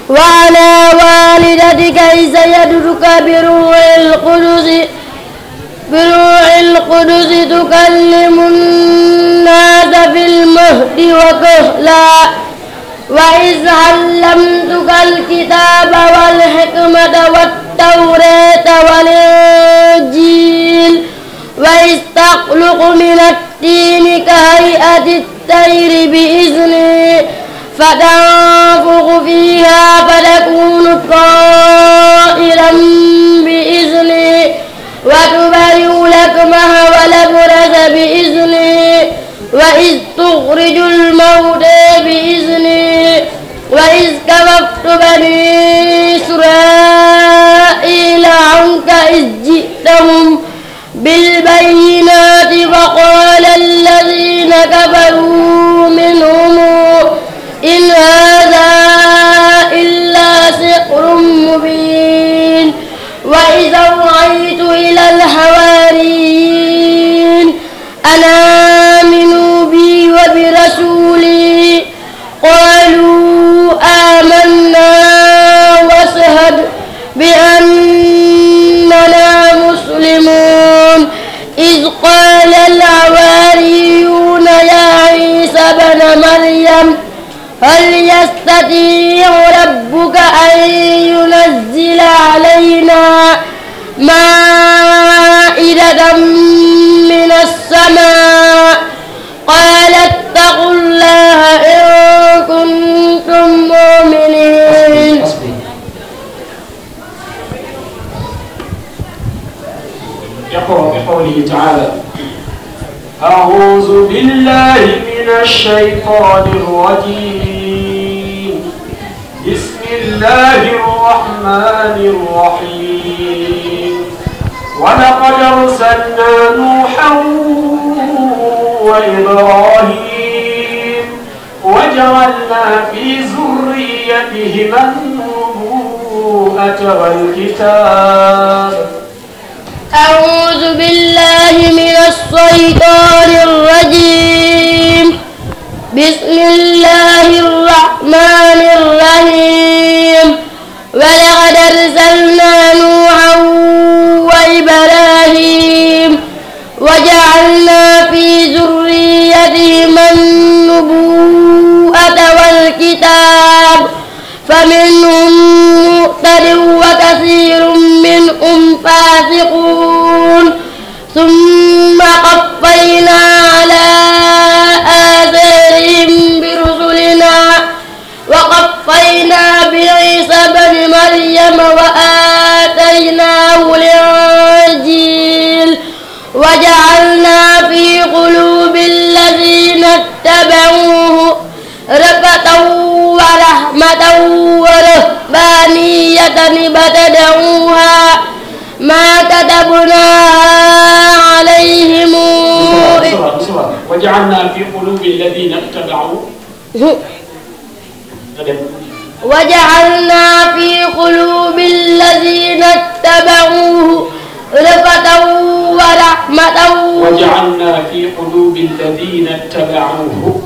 وعلى والدتك إذ يدرك بروح القدس تكلم الناس في المهد وكهلا وإذ علمتك الكتاب والحكمة والتوراة والإنجيل وإذ تخلق من الطين كهيئة الطير بإذني فتنفخ فيها فتكون طائرا بإذني وتبرئ الأكمه والأبرص بإذني وإذ تخرج الموتى بإذني وإذ كففت بني إسرائيل عنك إذ جئتهم بالبينات فقال الذين كفروا منهم إن هذا إلا سحر مبين وإذا أوحيت إلى الحواريين أن آمنوا بي وبرسولي قالوا آمنا واشهد بأننا مسلمون إذ قال الحواريون يا عيسى ابن مريم هل يستطيع ربك أن ينزل علينا مائدة من السماء قال اتقوا الله إن كنتم مؤمنين يقرأ بقوله تعالى أعوذ بالله من الشيطان الرجيم بسم الله الرحمن الرحيم ولقد أرسلنا نوحا وإبراهيم وجعلنا في ذريتهما النبوءة والكتاب أعوذ بالله من الشيطان الرجيم بسم الله الرحمن الرحيم ولقد أرسلنا نوحا وإبراهيم وجعلنا في ذريتهما النبوءة والكتاب فمنهم مهتد وكثير منهم فاسقون ثم قفينا على آثارهم برسلنا وقفينا بعيسى ابن مريم وآتيناه الإنجيل وجعلنا في قلوب الذين اتبعوه رأفة ورحمة ورهبانية ابتدعوها ما كتبناها عليهم وجعلنا في قلوب الذين اتبعوه وجعلنا في قلوب الذين اتبعوه رأفة ورحمة وجعلنا في قلوب الذين اتبعوه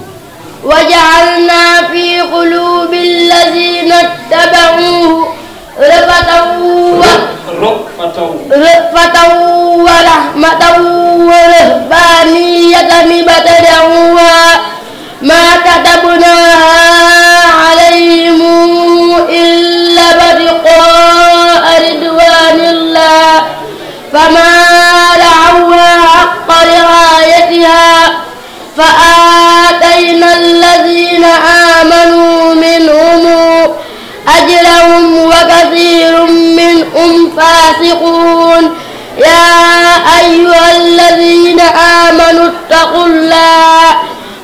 وجعلنا في قلوب الذين اتبعوه رأفة ورحمة ورهبانية ابتدعوها ما كتبناها عليهم إلا ابتغاء رضوان الله فما رعوها حق رعايتها فآتينا الذين آمنوا منهم أجرهم وكثير منهم فاسقون يا أيها الذين آمنوا اتقوا الله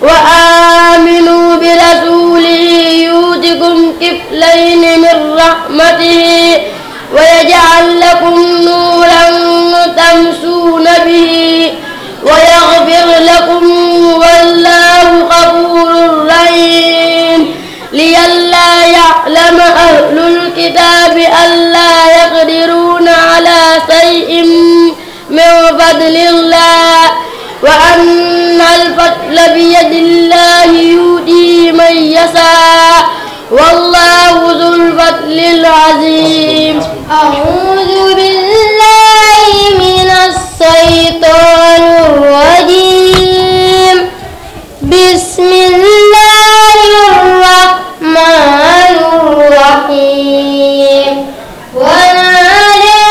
وآمنوا برسوله يؤتكم كفلين من رحمته ويجعل لكم نورا تمشون به ويغفر لكم والله غفور رحيم الفضل بيد الله يؤتيه من يشاء والله ذو الفضل العظيم. أعوذ بالله من الشيطان الرجيم. بسم الله الرحمن الرحيم. ونادى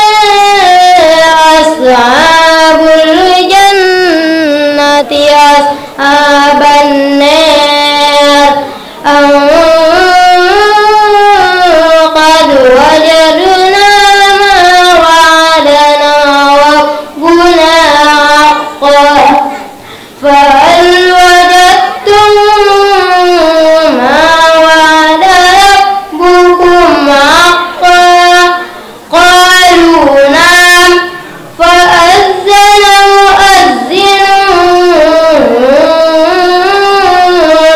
أصحاب الجنة أصحاب النار أن قد وجدنا ما وعدنا ربنا حقا فهل وجدتم ما وعد ربكم حقا قالوا نعم فأذن مؤذن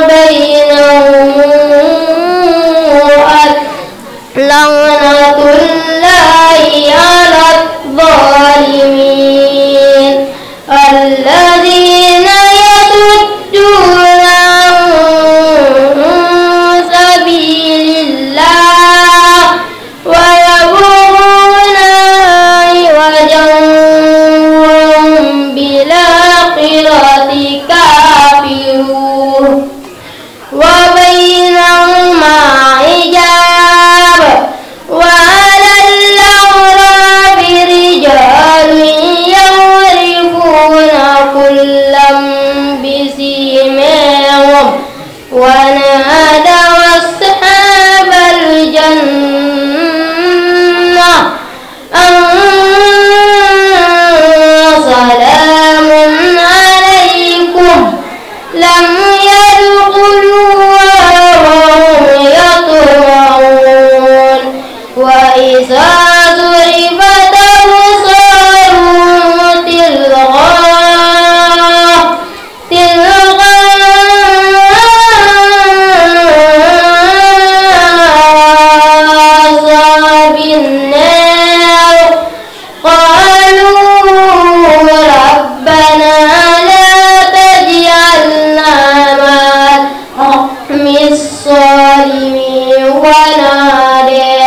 بينهم لعنة الله على الظالمين الذين يصدون عن سبيل الله ويبغونها عوجا وهم بالآخرة كافرون وبينهما حجاب وعلى الأعراف رجال يعرفون كلا بسيماهم ونادوا أصحاب الجنة أن سلام عليكم لم يدخلوها وهم يطمعون وإذا صرفت أبصارهم أصحاب النار قالوا ربنا لا تجعلنا مع القوم الظالمين ونادى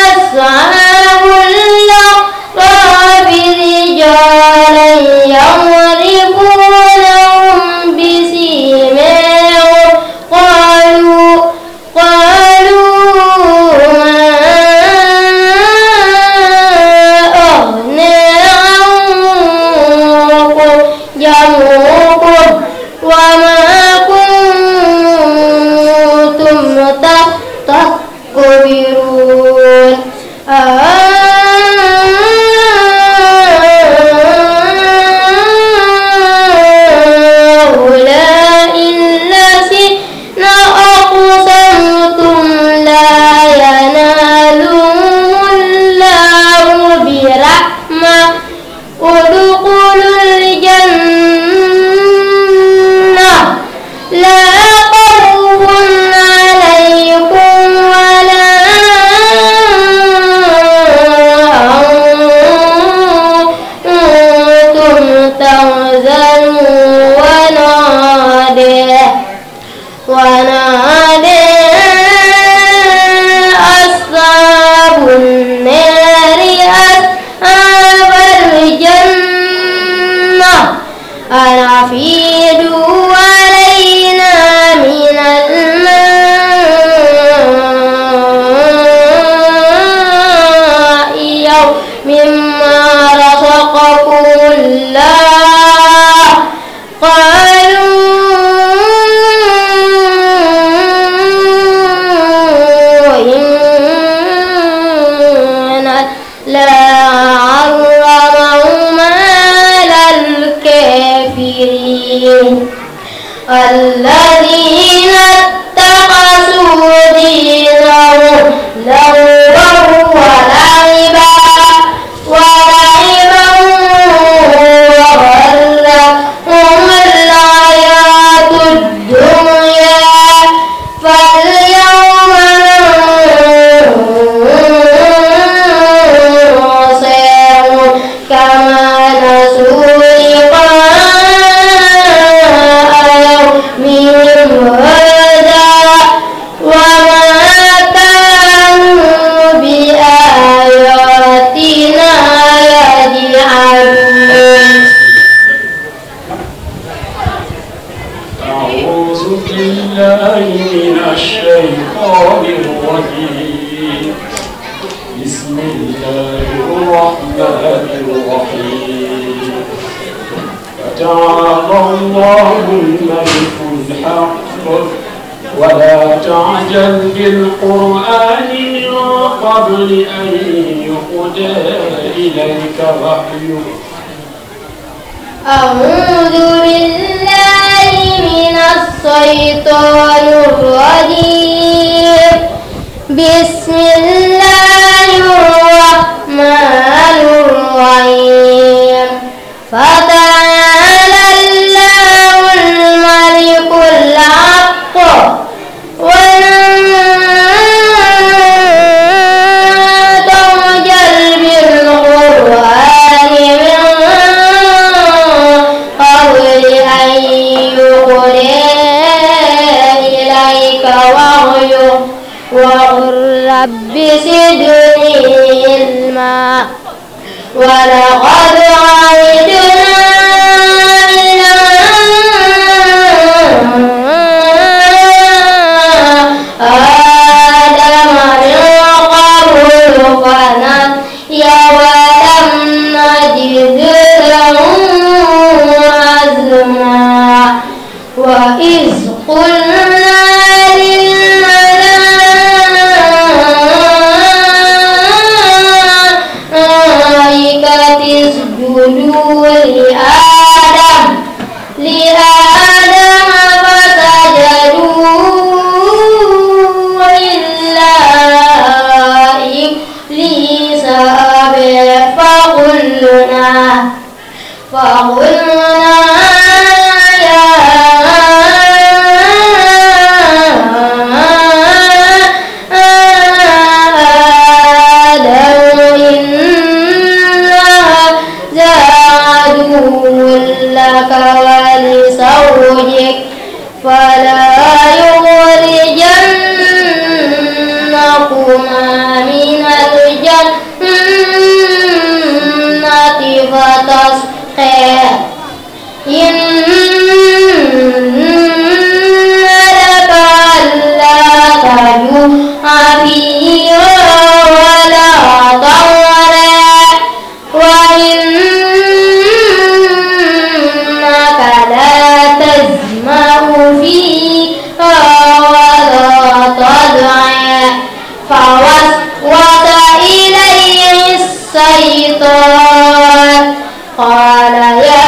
أصحاب الأعراف رجالا يعرفونهم بسيماهم قالوا ما أغنى عنكم جمعكم وما كنتم تستكبرون هؤلاء الذين أقسمتم لا ينالهم الله برحمة ادخلوا الجنة لا خوف عليكم ولا أنتم تحزنون ونادى أصحاب النار أصحاب الجنة أن أفيدوا علينا من الماء يوم مما رزقكم الله قالوا إن لا حرمهما على الكافرين الذين اتخذوا دينهم لهوا ولعبا وغرتهم الحياة الدنيا فاليوم ننساهم كما تعجل بالقرآن من قبل أن يقضى إليك وحيه. أعوذ بالله من الشيطان الرجيم. بسم الله الرحمن الرحيم. فتعالى الله الملك الحق ولا تعجل بالقرآن من قبل أن يقضى إليك وحيه وقل رب زدني علما. ولقد عهدنا إلى آدم من قبل فنسي ولم نجد له عزما. وإذ قلنا اسجدوا لآدم فسجدوا إلا إبليس أبى. فقلنا يا لك ولزوجك فلا يخرجنكما من الجنة فتشقى. إن لك ألا تجوع فيها ولا تعرى وإنك لا تظمأ فيها ولا تضحى. فوسوس إليه الشيطان قال يا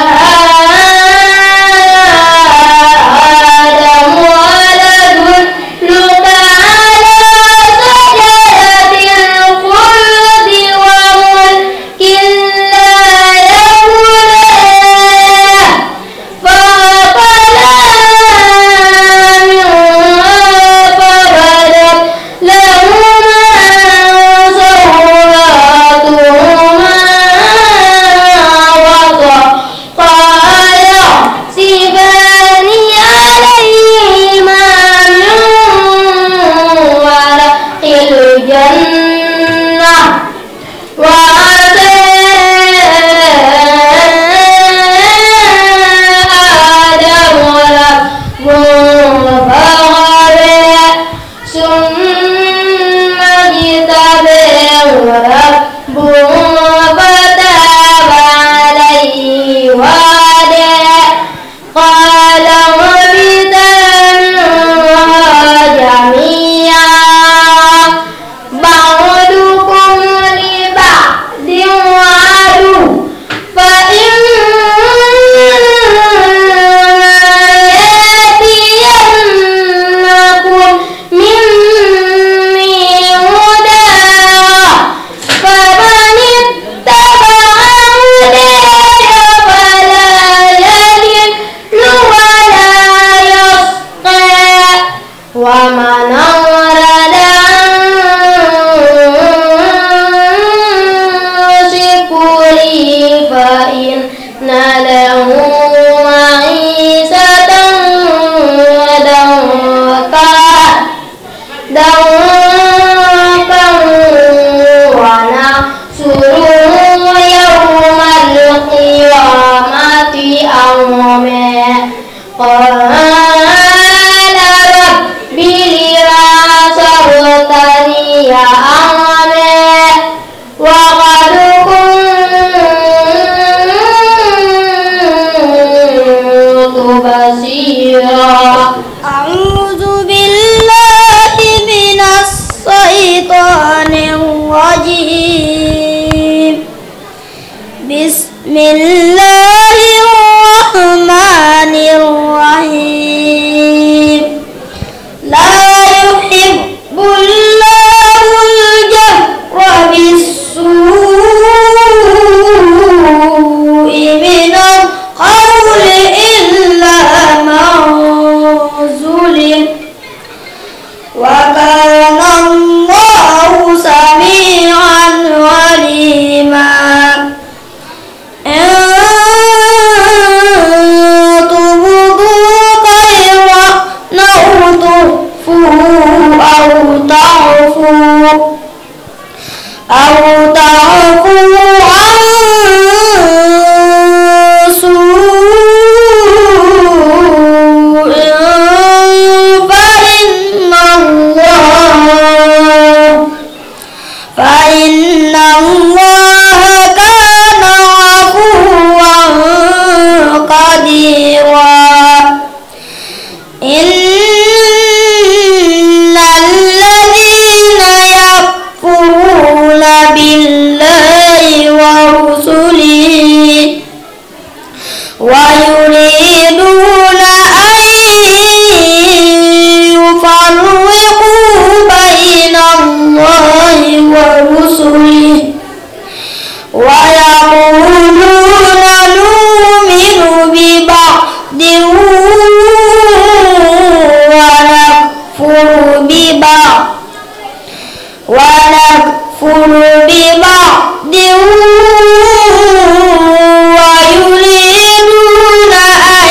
آدم هل أدلك على شجرة الخلد وملك لا يبلى. فأكلا منها فبدت لهما سوآتهما الله الرحمن الرحيم لا يحب الله الجهر بالسوء من القول إلا من ظلم وكان الله سميعا عليما إن تبدوا خيرا أو تخفوه أو تعفوا عن سوء فإن الله كان عفوا قديرا إن الذين يكفرون بالله ورسله ويريدون أن يفرقوا بين الله ورسله ويقولون نؤمن ببعض ونكفر ببعض ويريدون أن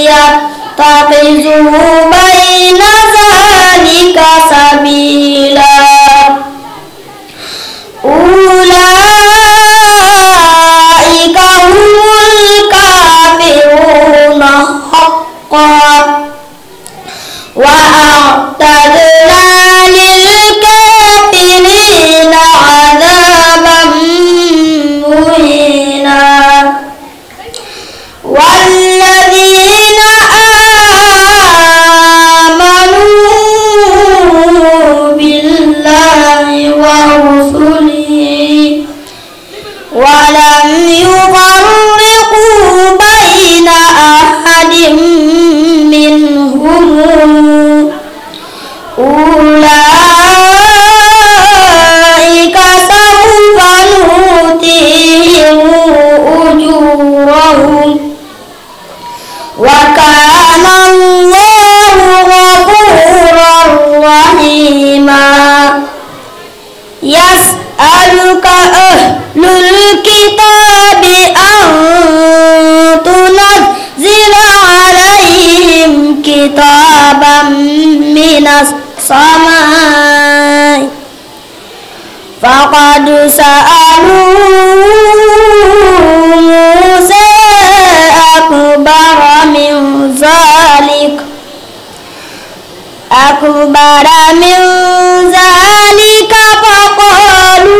يتخذوا بين ذلك سبيلا أولئك هم الكافرون حقا وأعتدنا للكافرين عذابا مهينا والذين آمنوا بالله ورسله ولم يفرقوا بين أحد منهم أولئك سوف نؤتيهم أجورهم وكان الله غفورا رحيما يسألك أهل الكتاب أن تنزل عليهم كتابا من السماء فقد سألوا موسى أكبر من ذلك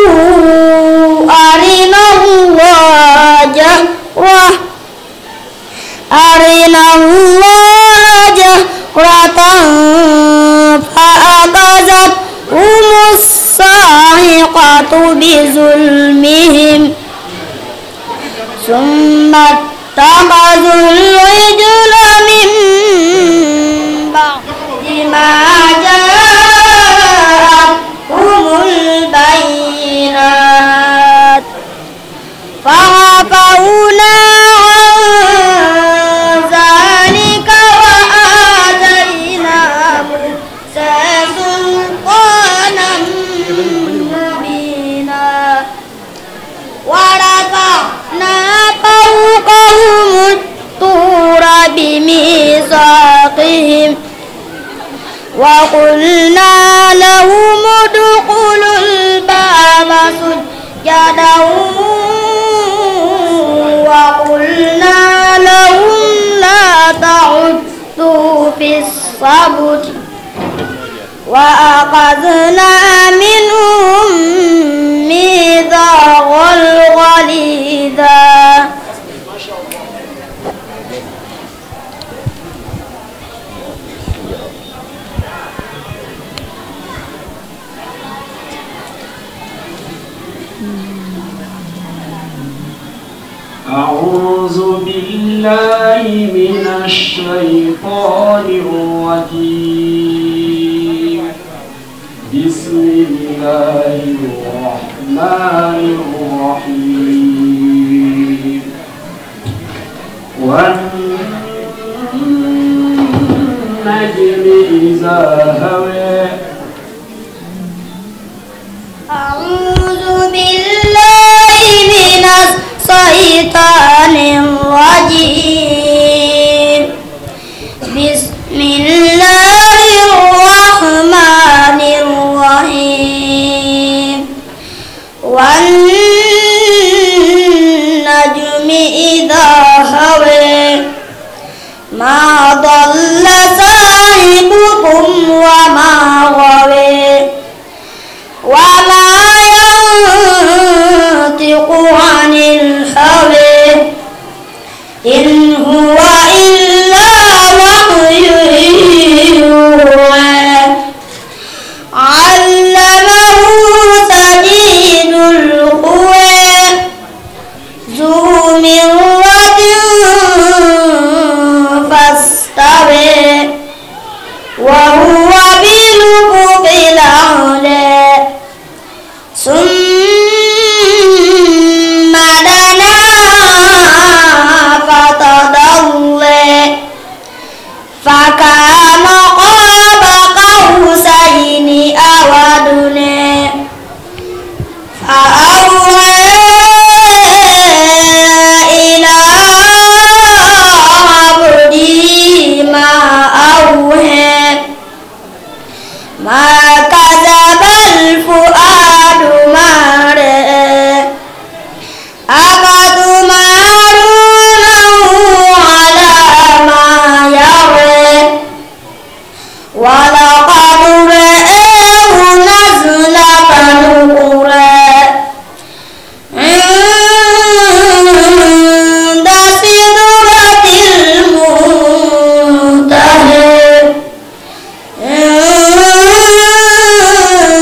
فقالوا أرنا الله جهرة فأخذتهم الصاعقة بظلمهم ثم اتخذوا العجل من بعد ما جاءتهم البينات فعفونا عن ذلك وآتينا موسى سلطانا مبينا ورفعنا فوقهم الطور بميثاقهم وقلنا لهم ادخلوا الباب سجدا وقلنا لهم لا تعدوا في السبت وأخذنا منهم ميثاقا غليظا أعوذ بالله من الشيطان الرجيم بسم الله الرحمن الرحيم والنجم إذا هوى أعوذ بالله من الشيطان الرجيم بسم الله الرحمن الرحيم والنجم إذا هوى ما ضل صاحبكم وما غوى وما ينطق عن الهوى إن هو إلا وحي يوحى علمه شديد القوى ذو مرة فاستوى وهو بالأفق الأعلى ثم دنا فتدلى فكان قاب قوسين أو أدنى فأوحى إلى عبده ما أوحى ما كذب الفؤاد ما رأى أفتمارونه على ما يرى ولقد رآه نزلة أخرى عند سدرة المنتهى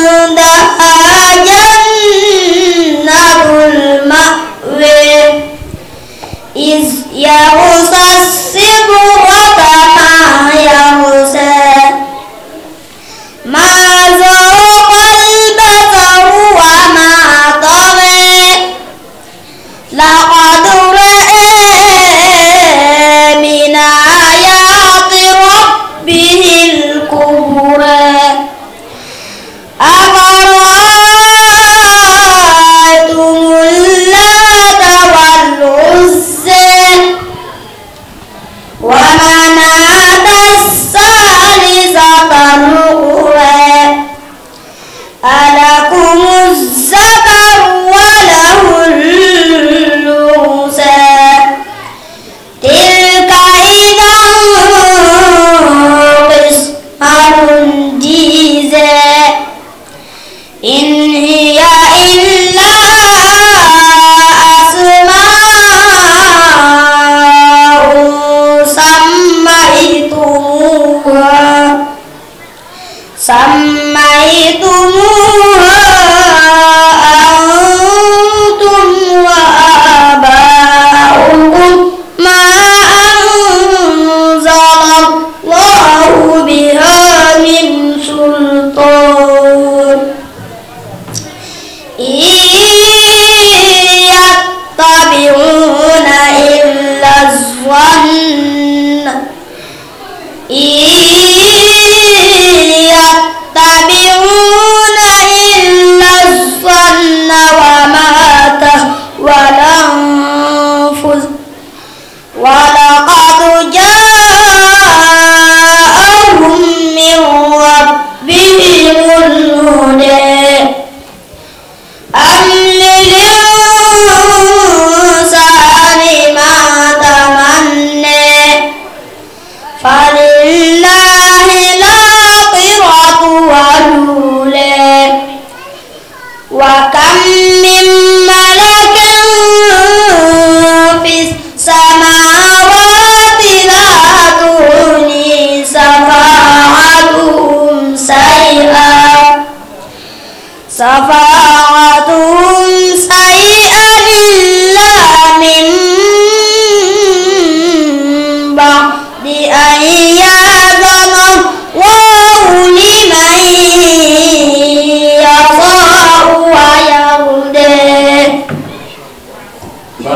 عندها جنة المأوى إذ يغشى السدرة ما يغشى ما زاغ البصر وما طغى لقد رأى من آيات ربه الكبرى أفرأيتم اللات والعزى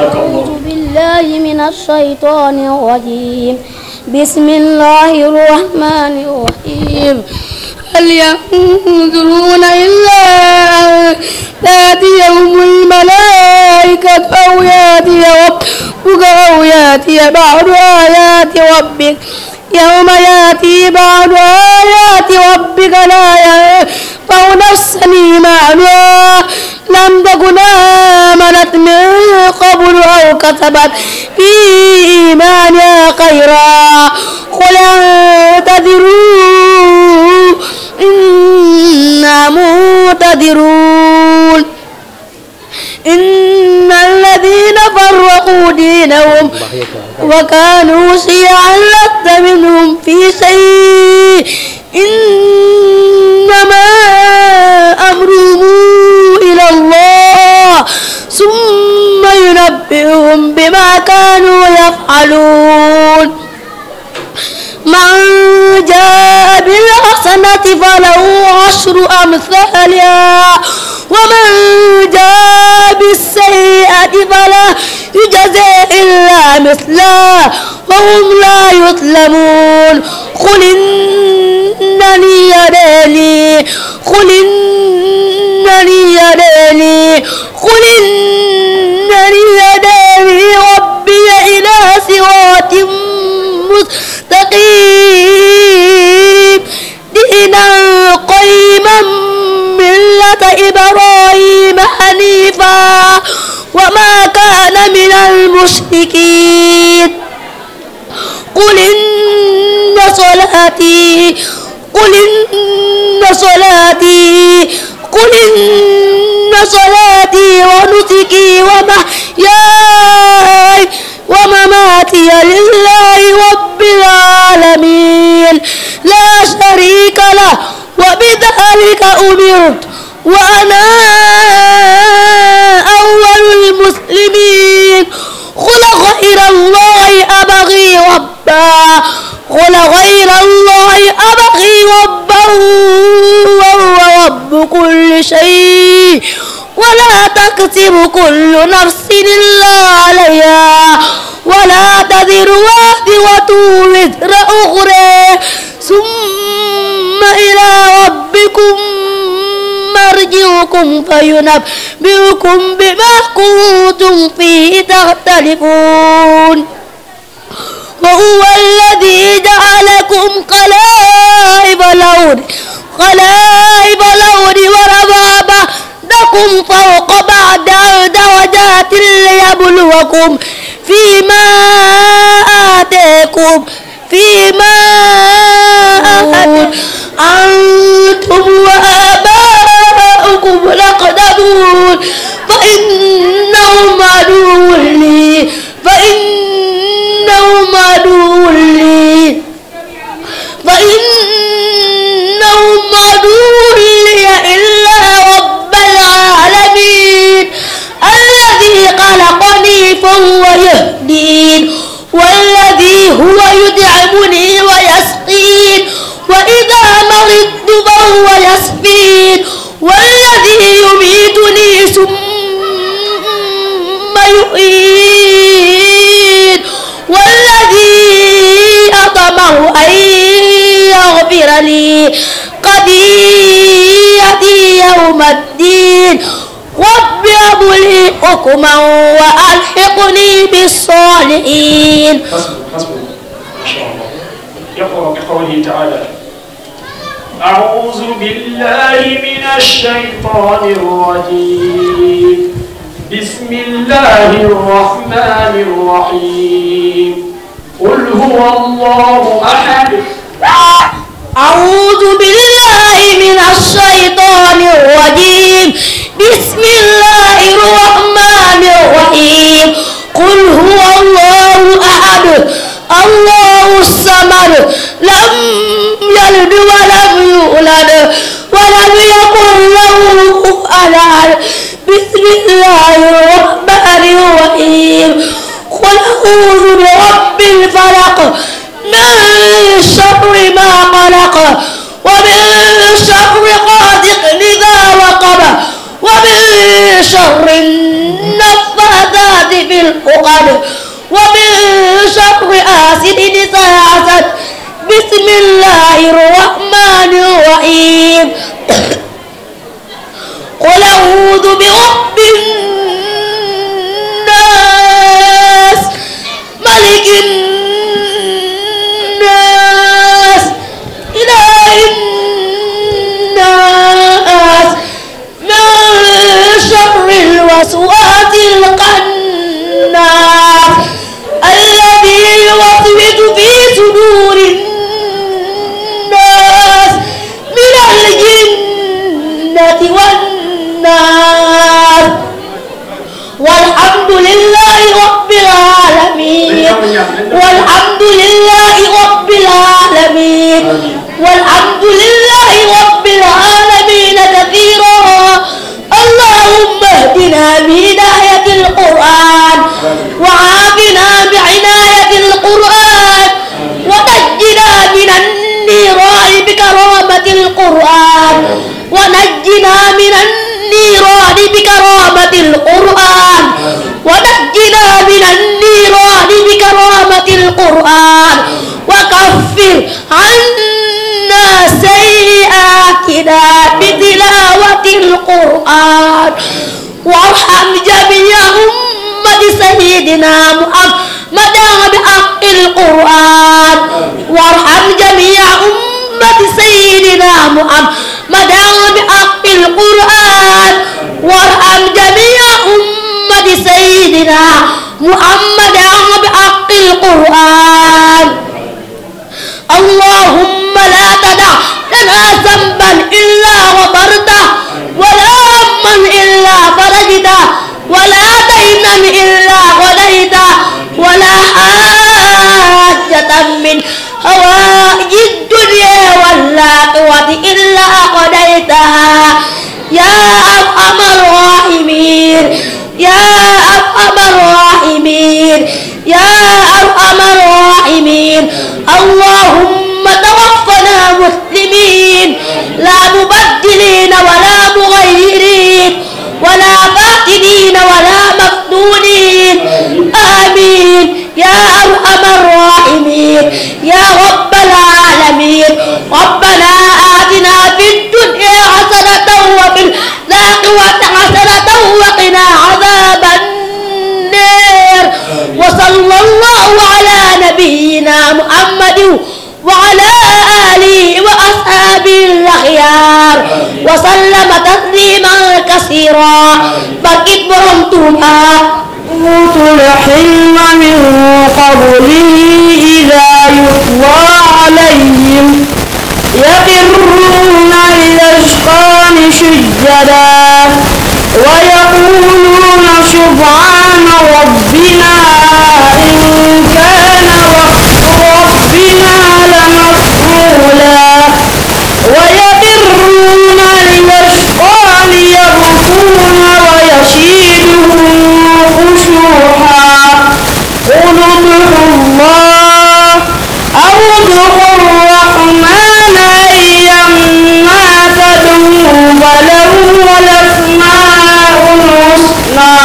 بارك الله. أعوذ بالله من الشيطان الرجيم. بسم الله الرحمن الرحيم. هل ينظرون إلا أن تأتيهم الملائكة أو يأتي ربك أو يأتي بعض آيات ربك يوم يأتي بعض آيات ربك لا ينفع نفسا إيمانها لم تكن آمنت من قبل أو كسبت في إيمانها خيرا قل انتظروا إنا منتظرون. إن الذين فرقوا دينهم وكانوا شيعا لست منهم في شيء إنما أمرهم إلى الله ثم ينبئهم بما كانوا يفعلون. من جاء بالحسنة فله 10 أمثالها ومن جاء بالسيئة فلا يجزى إلا مثلها وهم لا يظلمون. قل إنني هداني ربي إلى صراط مستقيم دينا قيما ملة إبراهيم حنيفا وما كان من المشركين. قل إن صلاتي ونسكي ومحياي ومماتي لله رب العالمين لا شريك له وبذلك أمرت وأنا أول المسلمين. قل غير الله أبغي ربا وهو رب كل شيء ولا تكسب كل نفس إلا عليها ولا تزر وازرة وزر أخرى ثم إلى ربكم مرجعكم فينبئكم بما كنتم فيه تختلفون. وهو الذي جعلكم خلائف الأرض ورفع بعضكم فوق بعض درجات ليبلوكم فيما آتاكم أنتم وآباؤكم الأقدمون فإنهم عدو لي إلا رب العالمين الذي خلقني فهو يهدين والذي هو يدعمني ويسقين وإذا مرضت فهو يشفين والذي يميتني ثم يحيين والذي أطمع أن يغفر لي خطيئتي يوم الدين رب هب لي حكما وألحقني بالصالحين. حسبك ما شاء الله. يقرأ بقوله تعالى أعوذ بالله من الشيطان الرجيم بسم الله الرحمن الرحيم قل هو الله أحد. أعوذ بالله من الشيطان الرجيم بسم الله الرحمن الرحيم قل هو الله أحد الله الصمد لم يلد ولم يولد ولم يكن له كفوا أحد. بسم الله الرحمن الرحيم قل أعوذ برب الفلق من شر ما خلق ومن شر غاسق إذا وقب ومن شر النفاثات النفاثات في العقد ومن شر حاسد إذا حسد بسم الله الرحمن الرحيم قل أعوذ برب الناس ملك الناس إله الناس من شر الوسواس الخناس الذي يوسوس في صدور الناس من الجنة والناس والحمد لله رب العالمين والحمد لله رب العالمين والحمد لله رب العالمين كثيرا اللهم اهدنا بهداية القرآن وعافنا بعناية القرآن ونجنا من النيران بكرامة القرآن ونجنا من النيران بكرامة القرآن ونجنا من النيران بكرامة القرآن وكفر عنا سيئاتنا بتلاوة القرآن وارحم جميع أمة سيدنا محمد بحق القرآن وارحم جميع أمة سيدنا محمد بحق القرآن وارحم جميع أمة سيدنا محمد بحق القرآن اللهم لا تدع لنا ذنبا إلا غفرته ولا هما إلا فرجته ولا دينا إلا قضيته ولا حاجة من حوائج الدنيا والآخرة إلا قضيتها يا أرحم الراحمين يا أرحم الراحمين يا أرحم الراحمين اللهم توفنا مسلمين لا مبدلين ولا مغيرين ولا فاتنين ولا مفتونين آمين يا أرحم الراحمين يا رب العالمين ربنا آتنا في الدنيا حسنة وفي الآخرة حسنة وقنا عذاب النار وصلى الله على نبينا محمد وعلى آله وأصحابه الأخيار وسلم تسليما كثيرا بكت برمتما أوتوا الحلم من قبله إذا يتلى عليهم يخرون للأذقان سجدا ويقولون سبحان ربنا إن كان وعد ربنا لمفعولا ويخرون للأذقان يبكون ويزيدهم خشوعا قل ادعوا الله أو ادعوا الرحمن أيما تدعوا فله الأسماء الحسنى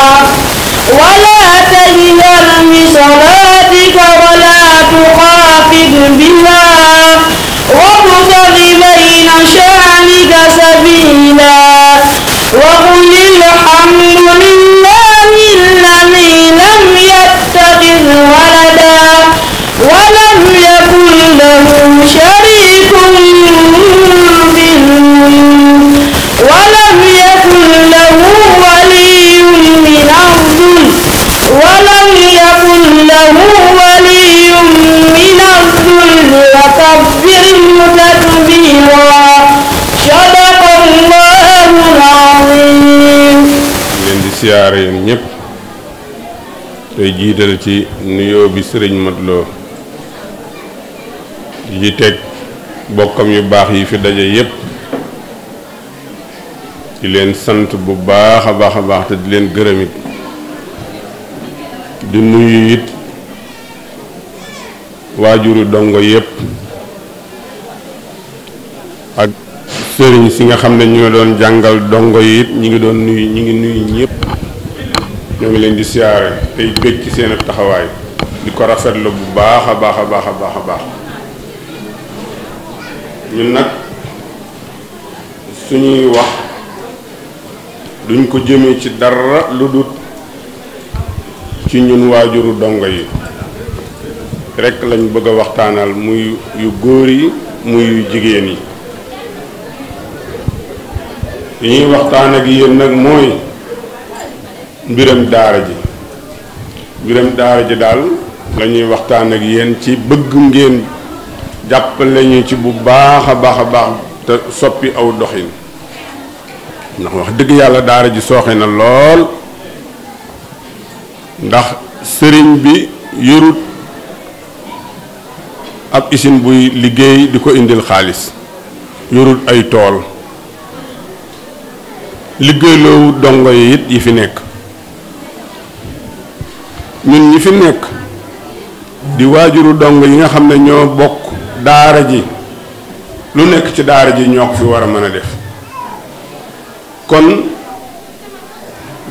ولا تجهر بصلاتك ولا تخافت بها وابتغ بين شأنك سبيلا وقل الحمد لله الذي لم يتخذ ولدا ولم يكن له شريك في الملك ولم يكن له ولي من الذل ولم يكن له ولي من الذل وكبره تكبيرا صدق الله العظيم. leen di siyaare yéen ñëpp tey jiital ci nuyoo bi sëriñ Matlo yi teg bokkam yu baax yi fi daje yépp di leen sant bu baax a baax te di leen gërëm it di nuyu it waajuru dongo yépp ak sëriñ si nga xam ne ñoo doon jàngal dongo yi it ñi ngi nuyu ñëpp ñoo ngi leen di siyaare tey bég ci seen taxawaay di ko rafetlu bu baax a baax a baax a baax a baax ñun nag suñuy wax duñ ko jëmee ci dara lu dul ci ñun waajuru dongo yi rekk lañ bëgg a waxtaanal muy yu góor yi muy yu jigéen yi li ñuy waxtaan ak yéen nag mooy mbiram daara ji daal la ñuy waxtaan ak yéen ci bëgg ngeen jàppale ñu ci bu baax a baax a baax te soppi aw doxin ndax wax dëgg yàlla daara ji sooxe na lool ndax sëriñ bi yorut ab usine buy liggéey di ko indil xaalis yorut ay tool liggéeyloowu dongo yi it yi fi nekk ñun ñi fi nekk di waajuru dongo yi nga xam ne ñoo bokk daara ji lu nekk ci daara ji ñoo ko fi war a mën a def kon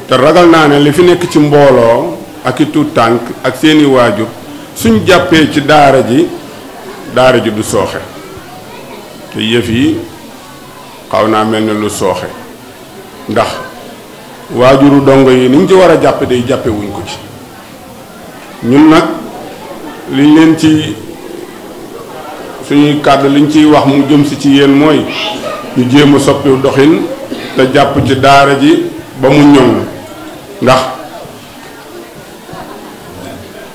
te ragal naa ne li fi nekk ci mbooloo ak i tuut tànk ak seeni waajur suñ jàppee ci daara ji du sooxe te yëf yi xaw naa mel ne lu sooxe ndax waajuru dongo yi niñ ci war a jàppe day jàppe wuñ ko ci ñun nag liñ leen ci suñuy kàddu liñ ciy wax mu jëm si ci yéen mooy ñu jéem a soppi doxin te jàpp ci daara ji ba mu ñoŋ ndax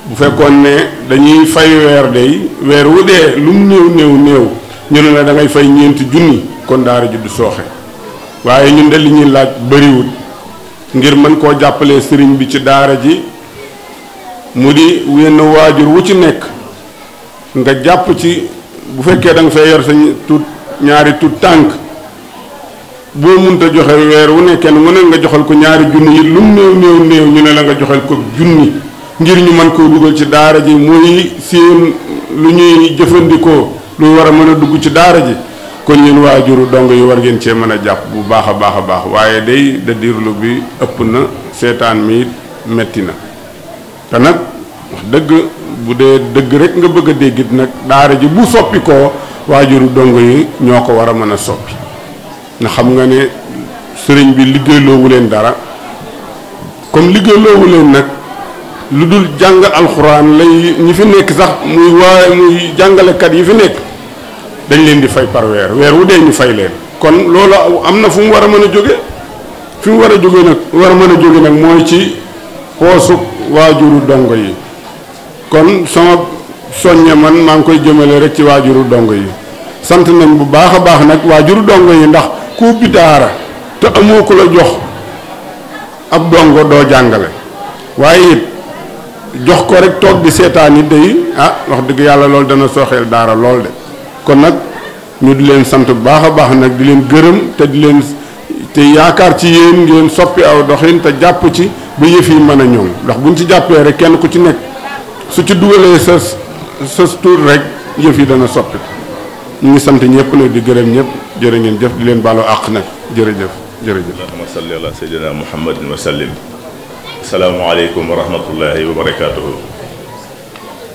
bu fekkoon ne dañuy fay weer wu dee lu mu néew ñu ne la da ngay fay ñeenti junni kon daara ji du sooxe waaye ñun de li ñuy laaj bariwul ngir mën koo jàppalee sëriñ bi ci daara ji mu di wenn waajur wu ci nekk nga jàpp ci bu fekkee da nga fay yor sa ñaari tut tànk boo munta joxe weer wu ne kenn mu ne nga joxal ko ñaari junni yi lu mu néew ñu ne la nga joxal ko junni ngir ñu mën koo dugal ci daara ji muy seen lu ñuy jëfandikoo lu war a mën a dugg ci daara ji kon yéen waajuru dong yi war ngeen cee mën a jàpp bu baax a baax a baax waaye day da dirlu bi ëpp na seetaan mi metti na te nag wax dëgg bu dee dëgg rek nga bëgg a déggit nag daara ji bu soppi koo waajuru dong yi ñoo ko war a mën a soppi nga xam nga ne sëriñ bi liggéeyloowu leen dara comme liggéeyloowu leen nag lu dul jàng alxuraan lay ñi fi nekk sax muy jàngalekat yi fi nekk dañ leen di fay par weer wu dee ñu fay leen kon loolu am na fu mu war a mën a jóge fi mu war a jóge nag mooy ci poosu waajuru dongo yi kon sama soññe man maa ngi koy jëmale rek ci waajuru dongo yi sant nañ bu baax a baax nag waajuru dongo yi ndax ku ubbi daara te amoo ko la jox ab dongo doo jàngale waaye it jox ko rek toog di seetaan yi day wax dëgg yàlla loolu dana sooxeel daara lool de kon nag ñu di leen sant bu baax a baax nag di leen gërëm te yaakaar ci yéen ngeen soppi aw doxin te jàpp ci ba yëf yi mën a ñoŋ ndax buñ ci jàppee rek kenn ku ci nekk su ci dugalee sa tuur rek yëf yi dana soppi ñu ngi sant ñëpp nag di gërëm ñëpp jërë ngeen jëf di leen baalu àq nag jërëjëf. allahumma salli ala sayyidina muhammadin wa sallim. asalaamaaleykum wa rahmatullahi wa barakaatuhu.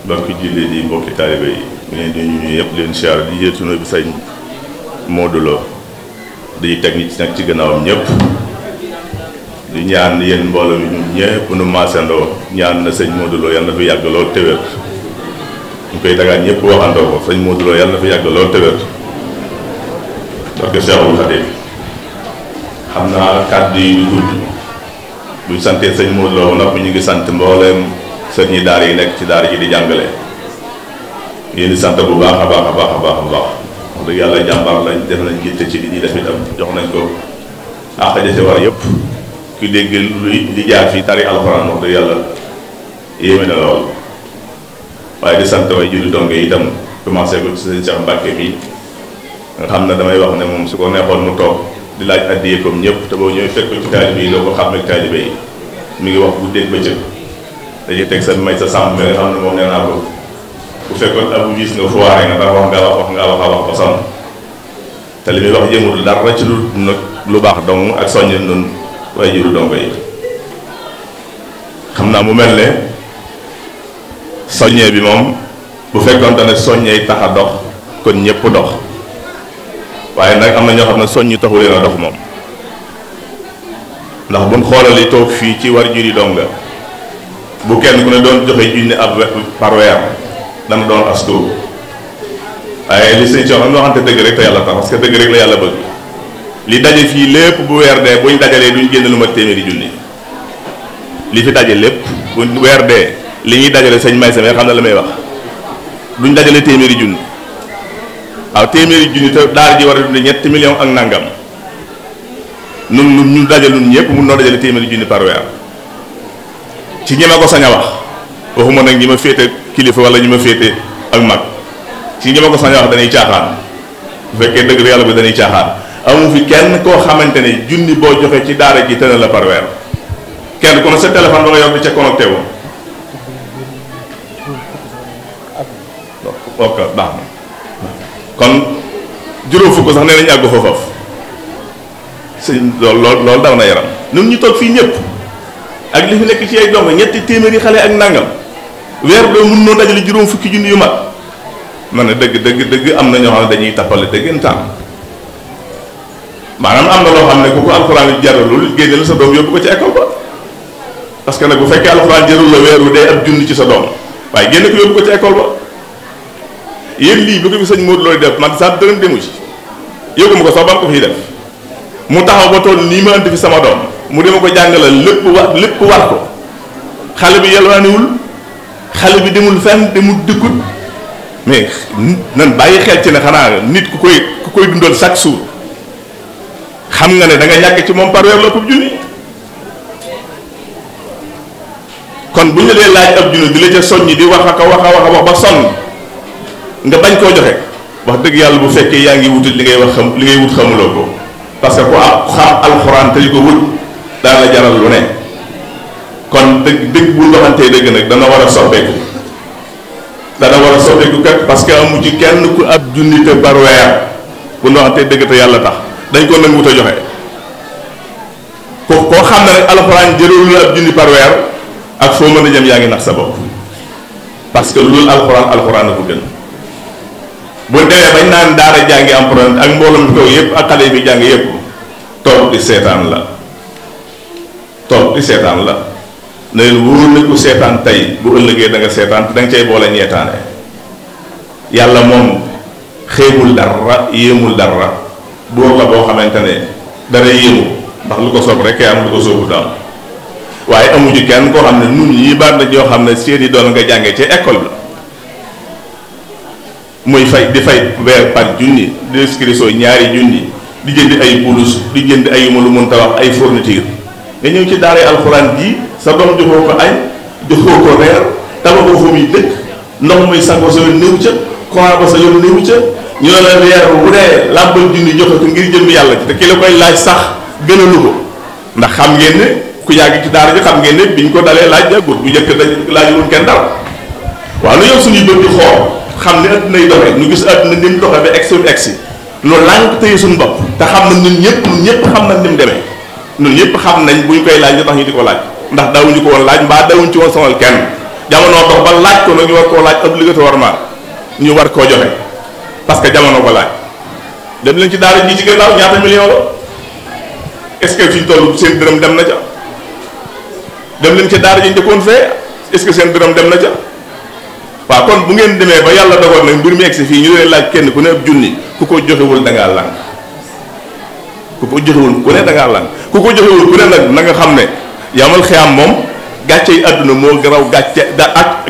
mbokki jullit yi mbokki taalibe yi ñu leen di nuyu yëpp leen siyaar di jël sunu bi sëñ Modou Lo di teg nit nag ci gannaawam ñëpp di ñaan yéen mbooloo mi ñun ñëpp nu maasandoo ñaan na sëñ Modou Lo yàlla na fi yàgg lool te wér ñu koy dagaan ñëpp waxandoo ko sëñ Modou Lo yàlla na fi yàgg lool te wér parce que Cheikhul Khadim xam naa kàddu yi du gudd buñ santee sëñ Modou Lo ba noppi ñu ngi sant mbooleem sëñ yi daara yi nekk ci daara ji di jàngale yéen di sant bu baax a baax a baax a baax a baax wax dëgg yàlla jàmbaar lañ def nañ jiite ci li ñuy def itam jox nañ ko àq jase war yëpp ku dégg li jaar fii tari alxuraan wax dëgg yàlla yéeme na lool waaye di sant way julli donge itam commencé ko ci sëñ Cheikh Mbacke mi nga xam ne damay wax ne moom su ko neexoon mu toog di laaj addiyee comme ñëpp te boo ñëwee fekk ko ci taalibe yi doo ko xam ne taalibe yi mi ngi wax bu dégg bëccëg dañuy teg sa may sa sàmm nga xam ne moom nee naa ko bu fekkoon abu gis nga foire nga ndax wax nga wax ba sonn te li muy wax jëmul dara ci lu nag lu baax dong ak soññ nun waaye juru dongo yi xam naa mu mel ne soññee bi moom bu fekkoonte ne soññee tax a dox kon ñëpp dox waaye nag am na ñoo xam ne soññi taxu leen a dox moom ndax buñ xoolal li toog fii ci war juri donga bu kenn ku ne doon joxe junni ab par weer dana doon as tuut waaye li sëñ si am loo xamante dëgg rek te yàlla tax parce que dëgg rek la yàlla bëgg li daje fii lépp bu weer dee buñ dajalee duñ génn lu ma téeméeri junni li fi daje lépp bu weer dee li ñuy dajale sëñ may samee xam na la may wax duñ dajale téeméeri junni waaw téeméeri junni te daara ji war a dund ñetti million ak nangam nun ñu dajal nun ñëpp mun noo dajale téeméeri junni par weer ci ñi ma ko sañ a wax waxuma nag ñi ma féete kilifa wala ñi ma féete ak mag ci ñi ma ko sañ a wax dañuy caaxaan bu fekkee dëgg yàlla bi dañuy caaxaan amu fi kenn koo xamante ne junni boo joxe ci daara ji tëna la par weer kenn ku ne sa téléphone ba nga yor di ca connecté wu ok baax na kon juróom fukk sax nee nañu àggu fa foofu sëñ loolu daw na yaram ñun ñu toog fii ñëpp ak li fi nekk ci ay dongo ñetti téeméeri xale ak nangam weer doo mun noo dajale juróom fukki junni yu mat man ne dëgg am na ñoo xam ne dañuy tappale dëggantaan maanaam am na loo xam ne ku ko alxuraan yi jaralul génne la sa doom yóbbu ko ci école ba parce que nag bu fekkee alxuraan jarul la weeru dee ab junni ci sa doom waaye génne ko yóbbu ko ci école ba yéen lii bi ko fi sëñ Modou looy def man sax dërëm demu ci yëguma ko sax ba ko fiy def mu taxaw ba toll nii ma andi fi sama doom mu dema ko jàngalal lépp war ko xale bi yelwaaniwul xale bi demul fenn demul dëkkut mais nan bàyyi xel ci ne xanaa nit ku koy dundal chaque jour xam nga ne da nga ñàkk ci moom par weer la ëpp junni kon bu ñu lee laaj ab junni di la ca soññi di wax ba sonn nga bañ koo joxe wax dëgg yàlla bu fekkee yaa ngi wutul li ngay wut xamuloo ko parce que ku xam alxuraan te di ko wut daan la jaral lu ne kon dëgg bu doxantee dëgg nag dana war a soppeeku kat parce que amu ci kenn ku ab junni te par weer bu doxantee dëgg te yàlla tax dañ ko nangu wut a joxe koo xam ne nag alxuraan jërul la ab junni par weer ak foo mën a jëm yaa ngi nax sa bopp parce que loolu alxuraan na ko gën bu demee bañ naan daara jàngi am problème ak mbooloo mi kaw yëpp ak xale yi fi jàng yëpp toog di seetaan la na leen wóor na ku seetaan tey bu ëllëgee da nga seetaan te da nga cay boole ñeetaane yàlla moom xeebul dara yéemul dara buur la boo xamante ne dara yéemu ndax lu ko soob rek am lu ko soobu daam waaye amu ci kenn koo xam ne nun ñi bari na ñoo xam ne seeni doon nga jàngee ci école bi muy fay di fay weer par junni di inscription ñaari junni di jënd ay bulus di jënd ay lu mun ta wax ay fourniture nga ñëw ci daara alxuraan ji sa doom joxoo ko añ joxoo ko reer tabaxoo fu muy dëkk ndox muy sangoo sa yoon néew ca courant ba sa yoon néew ca ñu ne la weer bu dee làmbal junni joxe ko ngir jëm yàlla ci te ki la koy laaj sax gënalu ko ndax xam ngeen ne ku yàgg ci daara ji xam ngeen ne biñ ko dalee laaj jàggut bu njëkk dañ laajul kenn dara waaw lu yow suñuy bët di xool xam ne addunay doxe ñu gis adduna ni mu doxe ba egsi loolu lànk tëye suñu bopp te xam nañ ñun ñëpp xam nañ ni mu demee ñun ñëpp xam nañ buñ koy laaj li tax ñu di ko laaj ndax dawuñu ko woon laaj mbaa dawuñ ci woon sonal kenn jamono dox ba laaj ko nag ñu war koo laaj obligatoirement ñu war koo joxe parce que jamono ko laaj dem leen ci daara ji ci gannaaw ñaata million la est-ce que fi ñu toll seen dërëm dem na ca dem leen ci daara ji njëkkoon fee est-ce que seen dërëm dem na ca waaw kon bu ngeen demee ba yàlla dogal nag mbir mi egsi fii ñu leen laaj kenn ku ne ab junni ku ko joxewul da ngaa lànk ku ko joxewul ku ne da ngaa lànk ku ko joxewul ku ne nag na nga xam ne yamal xiyaam moom gàccey àdduna moo raw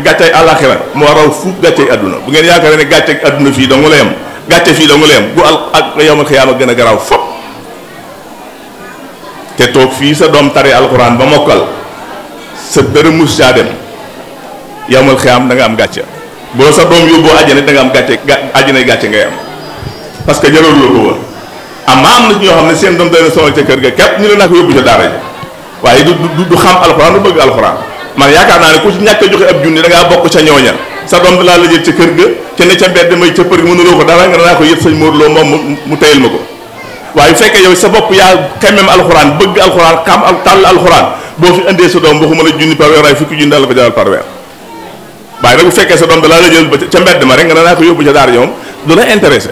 gàccey àllaaxira moo raw fuuf gàccey àdduna bu ngeen yaakaar ne gàccey àdduna fii dong la yem gàcce fii dong la yem bu ak yamal xiyaam a gën a garaaw fop te toog fii sa doom tari alxuraan ba mokkal sa dërëm mus caa dem yamal xiyaam da nga am gàcce boo sa doom yóbboo àjjana da nga am gàcce àjjana gàcce ngay am parce que jarul la ko woon am na ñoo xam ne seen doom dana sonal ca kër ga képp ñu ne naa ko yóbbu ca daara ji waaye du xam alxuraan du bëgg alxuraan man yaakaar naa ne ku ci ñàkk a joxe ab junni da ngaa bokk ca ñooña sa doom da laa la jël ca kër ga ca ne ca mbedd may ca për gi mënuloo ko dara nga naa ko yëpp sëñ Mor Lo moom mu tayal ma ko waaye bu fekkee yow sa bopp yaa xemem alxuraan bëgg alxuraan xam ak tàll alxuraan boo fi indee sa doom waxuma la junni par weer waaye fukki junni daal la ko jaral par weer waaye nag bu fekkee sa doom da laa la jël ba ca mbedd ma rek nga naa ko yóbbu ca daara ñoom du la intéressé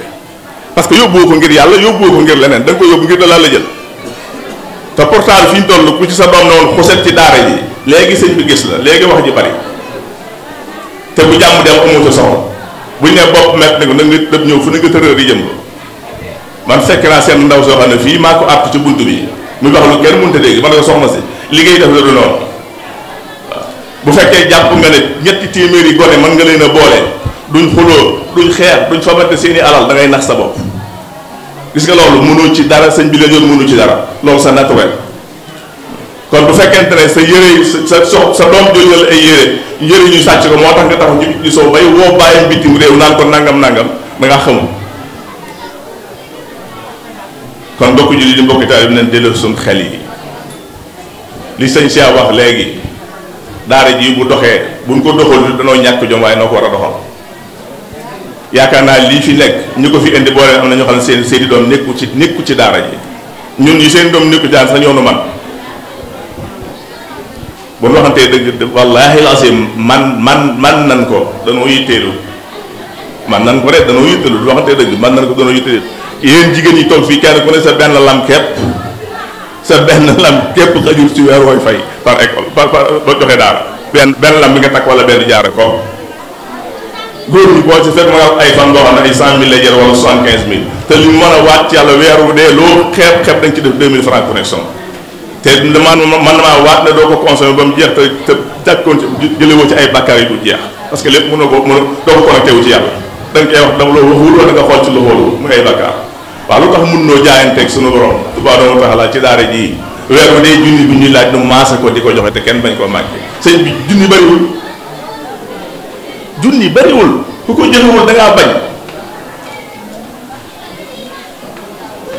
parce que yóbbuwoo ko ngir yàlla yóbbuwoo ko ngir leneen da nga ko yóbbu ngir da laa la jël te pourtant fi ñu toll ku ci sa doom ne woon xuset ci daara ji léegi sëñ bi gis la léegi wax ji bari te bu jàmm dem amoo sa soxla buñ ne bopp mett ne ko nag nit daf ñëw fu ne nga tërër yi jëm ko man fekk naa seen ndaw soo xam ne fii maa ko àtt ci bunt bi muy wax lu kenn mënut a dégg man ne ko soxna si liggéey def la du noonu bu fekkee jàpp nga ne ñetti téeméeri gone mën nga leen a boole duñ xuloo duñ xeex duñ fabante seeni alal da ngay nax sa bopp gis nga loolu mënoo ci dara sëñ bi la yoon mënu ci dara loolu sa naturel kon bu fekkente ne sa yére sa doom jooju ay yére ñu sàcc ko moo tax nga taxaw ci soo bay woo bàyyam bitim réew naan ko nangam da ngaa xamul kon mbokku julli di mbokki taal bi nañ delloo suñ xel yi li sëñ Cheikh wax léegi daara ji bu doxee buñ ko doxal danoo ñàkk jom waaye noo ko war a doxal yaakaar naa lii fi nekk ñu ko fi indi boole am na ñoo xam ne seeni doom nekku ci daara ji ñun ñi seen doom nekku jaan sax ñoo nu man bu ñu waxantee dëgg wallaahi laasim man nan ko danoo yitteelu man nan ko rek danoo yitteelu du waxantee dëgg man nan ko danoo yitteelu yéen jigéen ñi toog fii kenn ku ne sa benn lam képp xajul ci weer wooy fay par école par ba joxe daara benn lam bi nga takk wala benn jaare ko góor ñi boo ci fekk ma nga ay fan boo xam ne ay 100 000 lay jar wala 75 000 te li mu mën a waat ci yàlla weer wu dee loo xeeb da nga ci def 2000 francs connexion te man maa waat ne doo ko consommé ba mu jeex te jàkkoon ci jëlewoo ci ay bàkkaar yi du jeex parce que lépp doo ko connecté wu ci yàlla da nga koy wax dama loo waxul wala nga xool ci lu xoolu muy ay bàkkaar waaw lu tax mun noo jaayanteeg sunu borom subhanahu wa taala ci daara ji weer wu dee junni bi ñuy laaj nu maase ko di ko joxe te kenn bañ koo manqué sëñ bi junni bariwul ku ko joxewul da ngaa bañ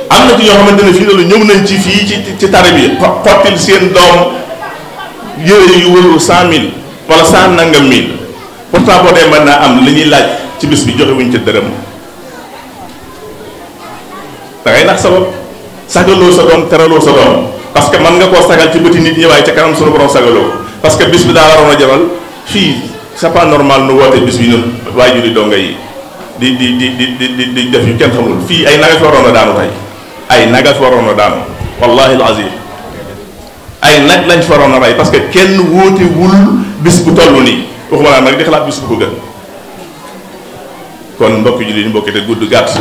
am na ci ñoo xamante ne fii loolu ñëw nañ ci fii ci tari bi xottil seen doom yére yu wëru 100 000 wala 100 nangam 1000 pourtant boo dee mën naa am li ñuy laaj ci bis bi joxe wuñ ca dërëm da ngay nax sa bopp sagaloo sa doom teraloo sa doom parce que mën nga koo sagal ci bëti nit ñi waaye ca kanam sunu borom sagaloo parce que bis bi daa waroon a jaral fii c'est pas normal nu woote bis bi ñun waajur yi donga yi di def yu kenn xamul fii ay naga fi waroon a daanu tey ay naga fi waroon a daanu wallahi alazim ay nag lañ fi waroon a rey parce que kenn wóote wul bis bu toll nii waxuma naa nag di xalaat bis bu ko gën kon mbokki julli ñu mbokki te gudd gàtt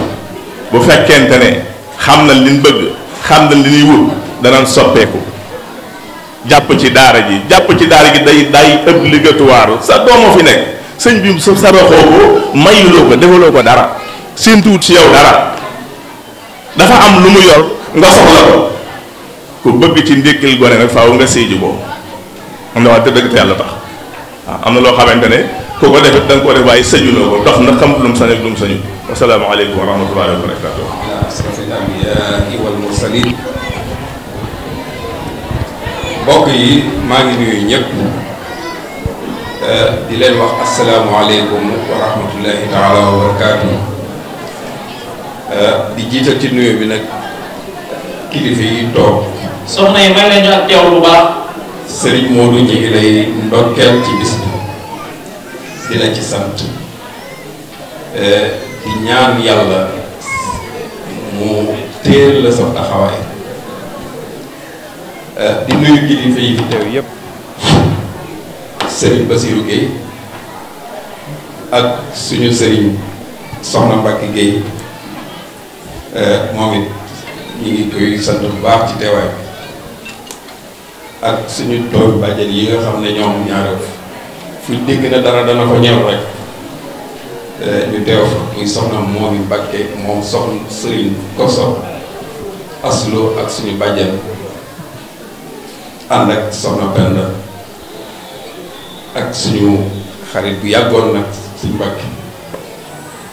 bu fekkente ne xam na liñ bëgg xam na li ñuy wut danañ soppeeku jàpp ci daara ji day obligatoire sa doomo fi nekk sëñ bi sa saraxoo ko mayuloo ko defaloo ko dara séentuwut ci yow dara dafa am lu mu yor nga soxla ko ku bëgg ci ndékkil gone nag faaw nga séeju boobu am na wax te dëgg te yàlla tax waaw am na loo xamante ne ku ko defee da nga ko def waaye sëjuloo ko dox na xamut lu mu sañ ak lu mu sañu wasalaamaaleykum wa rahmatullahi wa barakatuh asrafil anbiyaa wal mursalin mbokk yi maa ngi nuyu ñëpp di leen wax asalaamualeykum wa rahmatullahi taala wa barakaatu di jiital ci nuyu bi nag kilifa yi toog. soxna yi may nañu ak teewlu bu baax. Serigne Modou ñu ngi lay ndokkeel ci bis bi di la ci sant di ñaan yàlla mu téel la sa taxawaay. di nuyu kilifa yi fi teew yépp Serigne Bassirou Gueye ak suñu Serigne Soxna Mbacke Gueye moom it ñu ngi koy sant bu baax ci teewaay bi ak suñu tool bàjjen yi nga xam ne ñoom ñaare fu dégg na dara dana ko ñëw rek ñu teew fa muy Soxna Moomi Mbacke moom Soxna Serigne Koso Aslo ak suñu bàjjen ànd ak Soxna Penda ak suñu xarit bu yàggoon nag suñu Mbàkke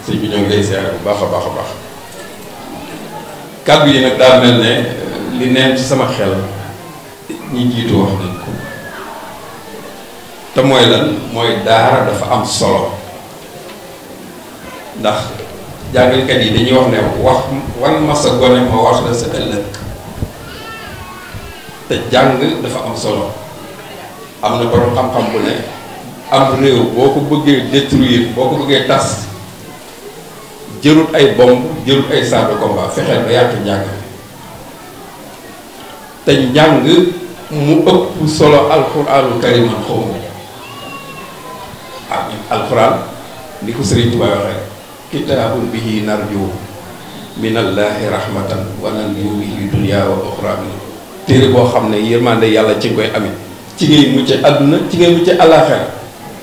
sëñ bi ñoo ngi lay siyaare bu baax a baax a baax kàddu yi nag daal mel ne li neen ci sama xel ñi jiitu wax nañ ko te mooy lan mooy daara dafa am solo ndax jàngalekat yi dañuy wax ne wax wan ma sa gone ma wax la sa ëllëg te jàng dafa am solo am na borom xam-xam bu ne am réew boo ko bëggee détruire boo ko bëggee tas jërut ay bomb jërut ay chars de combat fexeel ba yàq njàng te njàng mu ëpp solo alxuraanul karim man xaw ma alxuraan ni ko Sëriñ Tuubaa waxee kitaabun bihi narju minallahi rahmatan wa nanju bihi dunya wa uxra min téere boo xam ne yërmande yàlla ci nga koy amee ci ngay mucce àdduna ci ngay mucce àllaaxira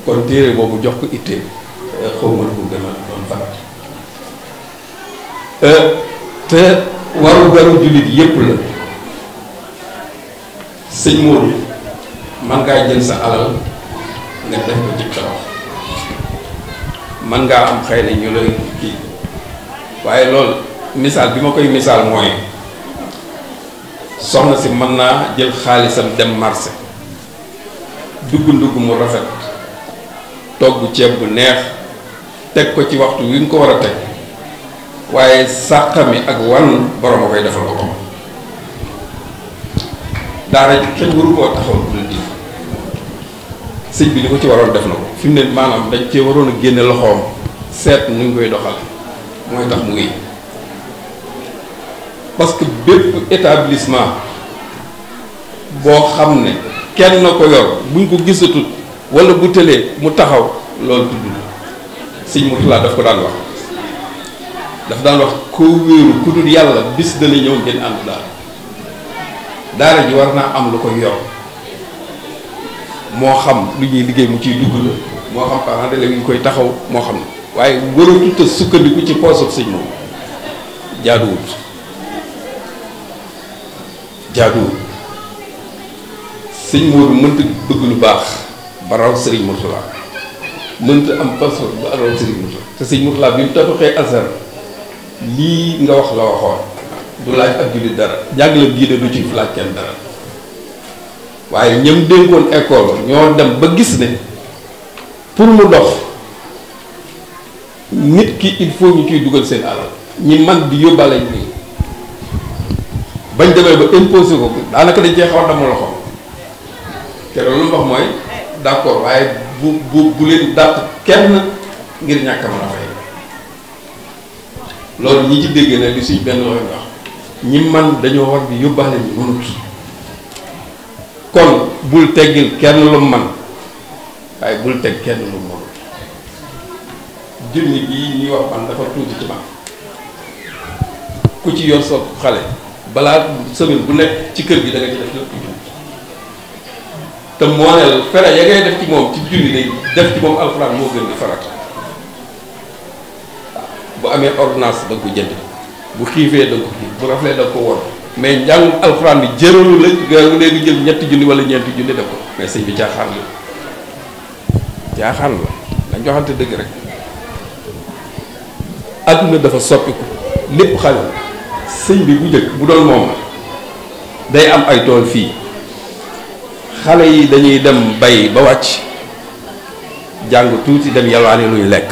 kon téere boobu jox ko ittee xaw ma lu ko gën a doon farat te waru garu jullit yépp la sëñ Modou man ngaa jël sa alal nga def ko ci tabax man ngaa am xëy na ñu lay kii waaye loolu misaal bi ma koy misaal mooy soxna si mën naa jël xaalisam dem marché ndugg mu rafet togg ceeb bu neex teg ko ci waxtu wi nga ko war a teg waaye sàqami ak wan borom a koy defal ko daara ji kenn waru koo taxaw dul di sëñ bi li ko ci waroon def na ko fi mu ne maanaam dañ cee waroon a génne loxoom seet nu ñu koy doxal mooy tax mu ngi parce que bépp établissement boo xam ne kenn na ko yor buñ ko gisatul wala bu tëlee mu taxaw loolu tudd sëñ Murtala daf ko daan wax daf daan wax koo wéeru ku dul yàlla bis dana ñëw ngeen ànd daara ji war naa am lu koy yor moo xam lu ñuy liggéey mu ciy dugg la moo xam parents d'élèves yi koy taxaw moo xam ne waaye waratut a sukkandiku ci poosab sëñ moom jaaduwut sëñ Modou mënta bëgg lu baax ba raw Sëriñ Murtala mënta am passeport ba raw Sëriñ Murtala te sëñ Murtala bi mu tabaxee Azhar lii nga wax la waxoon du laaj ak jullit dara jàngale bii de du ci laaj kenn dara waaye ñëm dénkoon école ñoo dem ba gis ne pour mu dox nit ki il faut ñu ciy dugal seen alal ñi man di yóbbaale ñi bañ demee ba imposé ko daanaka dañ cee xaw a dama loxo te loolu mu wax mooy d'accord waaye bu leen dàq kenn ngir ñàkk a mën a fay loolu ñi ci déggee ne li suñ benn wax ñi man dañoo war di yóbbaale ñi mënut kon bul teggil kenn lu man waaye bul teg kenn lu mënut junni bii ñuy wax man dafa tuuti ci man ku ci yor sa xale balaa semaine bu nekk ci kër gi da nga ci def lépp junni te moo ne fere ya ngay def ci moom ci junni day def ci moom alxuraan moo gën di farata bu amee ordonnance da nga ko jënd bu xiifee da nga ko xiif bu raflee da nga ko won mais njàngum alxuraan bi jëralu la nga léegi jël ñetti junni wala ñeenti junni def ko mais sëñ bi caaxaan la dañ joxante dëgg rek adduna dafa soppiku lépp xale sëñ bi bu njëkk bu doon moom day am ay tool fii xale yi dañuy dem bay ba wàcc jàng tuuti dem yalwaani luñ lekk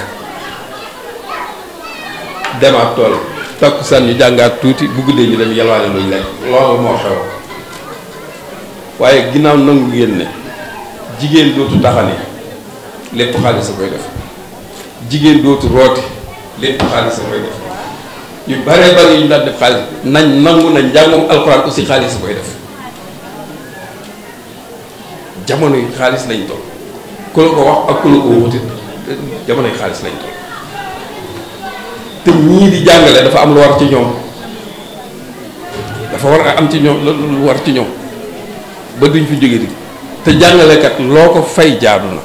demaat tool takkusaan ñu jàngaat tuuti bu guddee ñu dem yalwaani luñ lekk loolu moo xew waaye ginnaaw nangu ngeen ne jigéen dootu taxani lépp xaalis a koy def jigéen dootu rooti lépp xaalis a koy def yu bare bare yu ñu daan def xaalis nañ nangu na njàngum alxuraan aussi xaalis a koy def jamono yi xaalis lañ toll ku la ko wax ak ku la ko wutit jamono yi xaalis lañ toll te ñii di jàngale dafa am lu war ci ñoom dafa war a am ci ñoom lu war ci ñoom ba duñ fi jóge di te jàngalekat loo ko fay jaadu na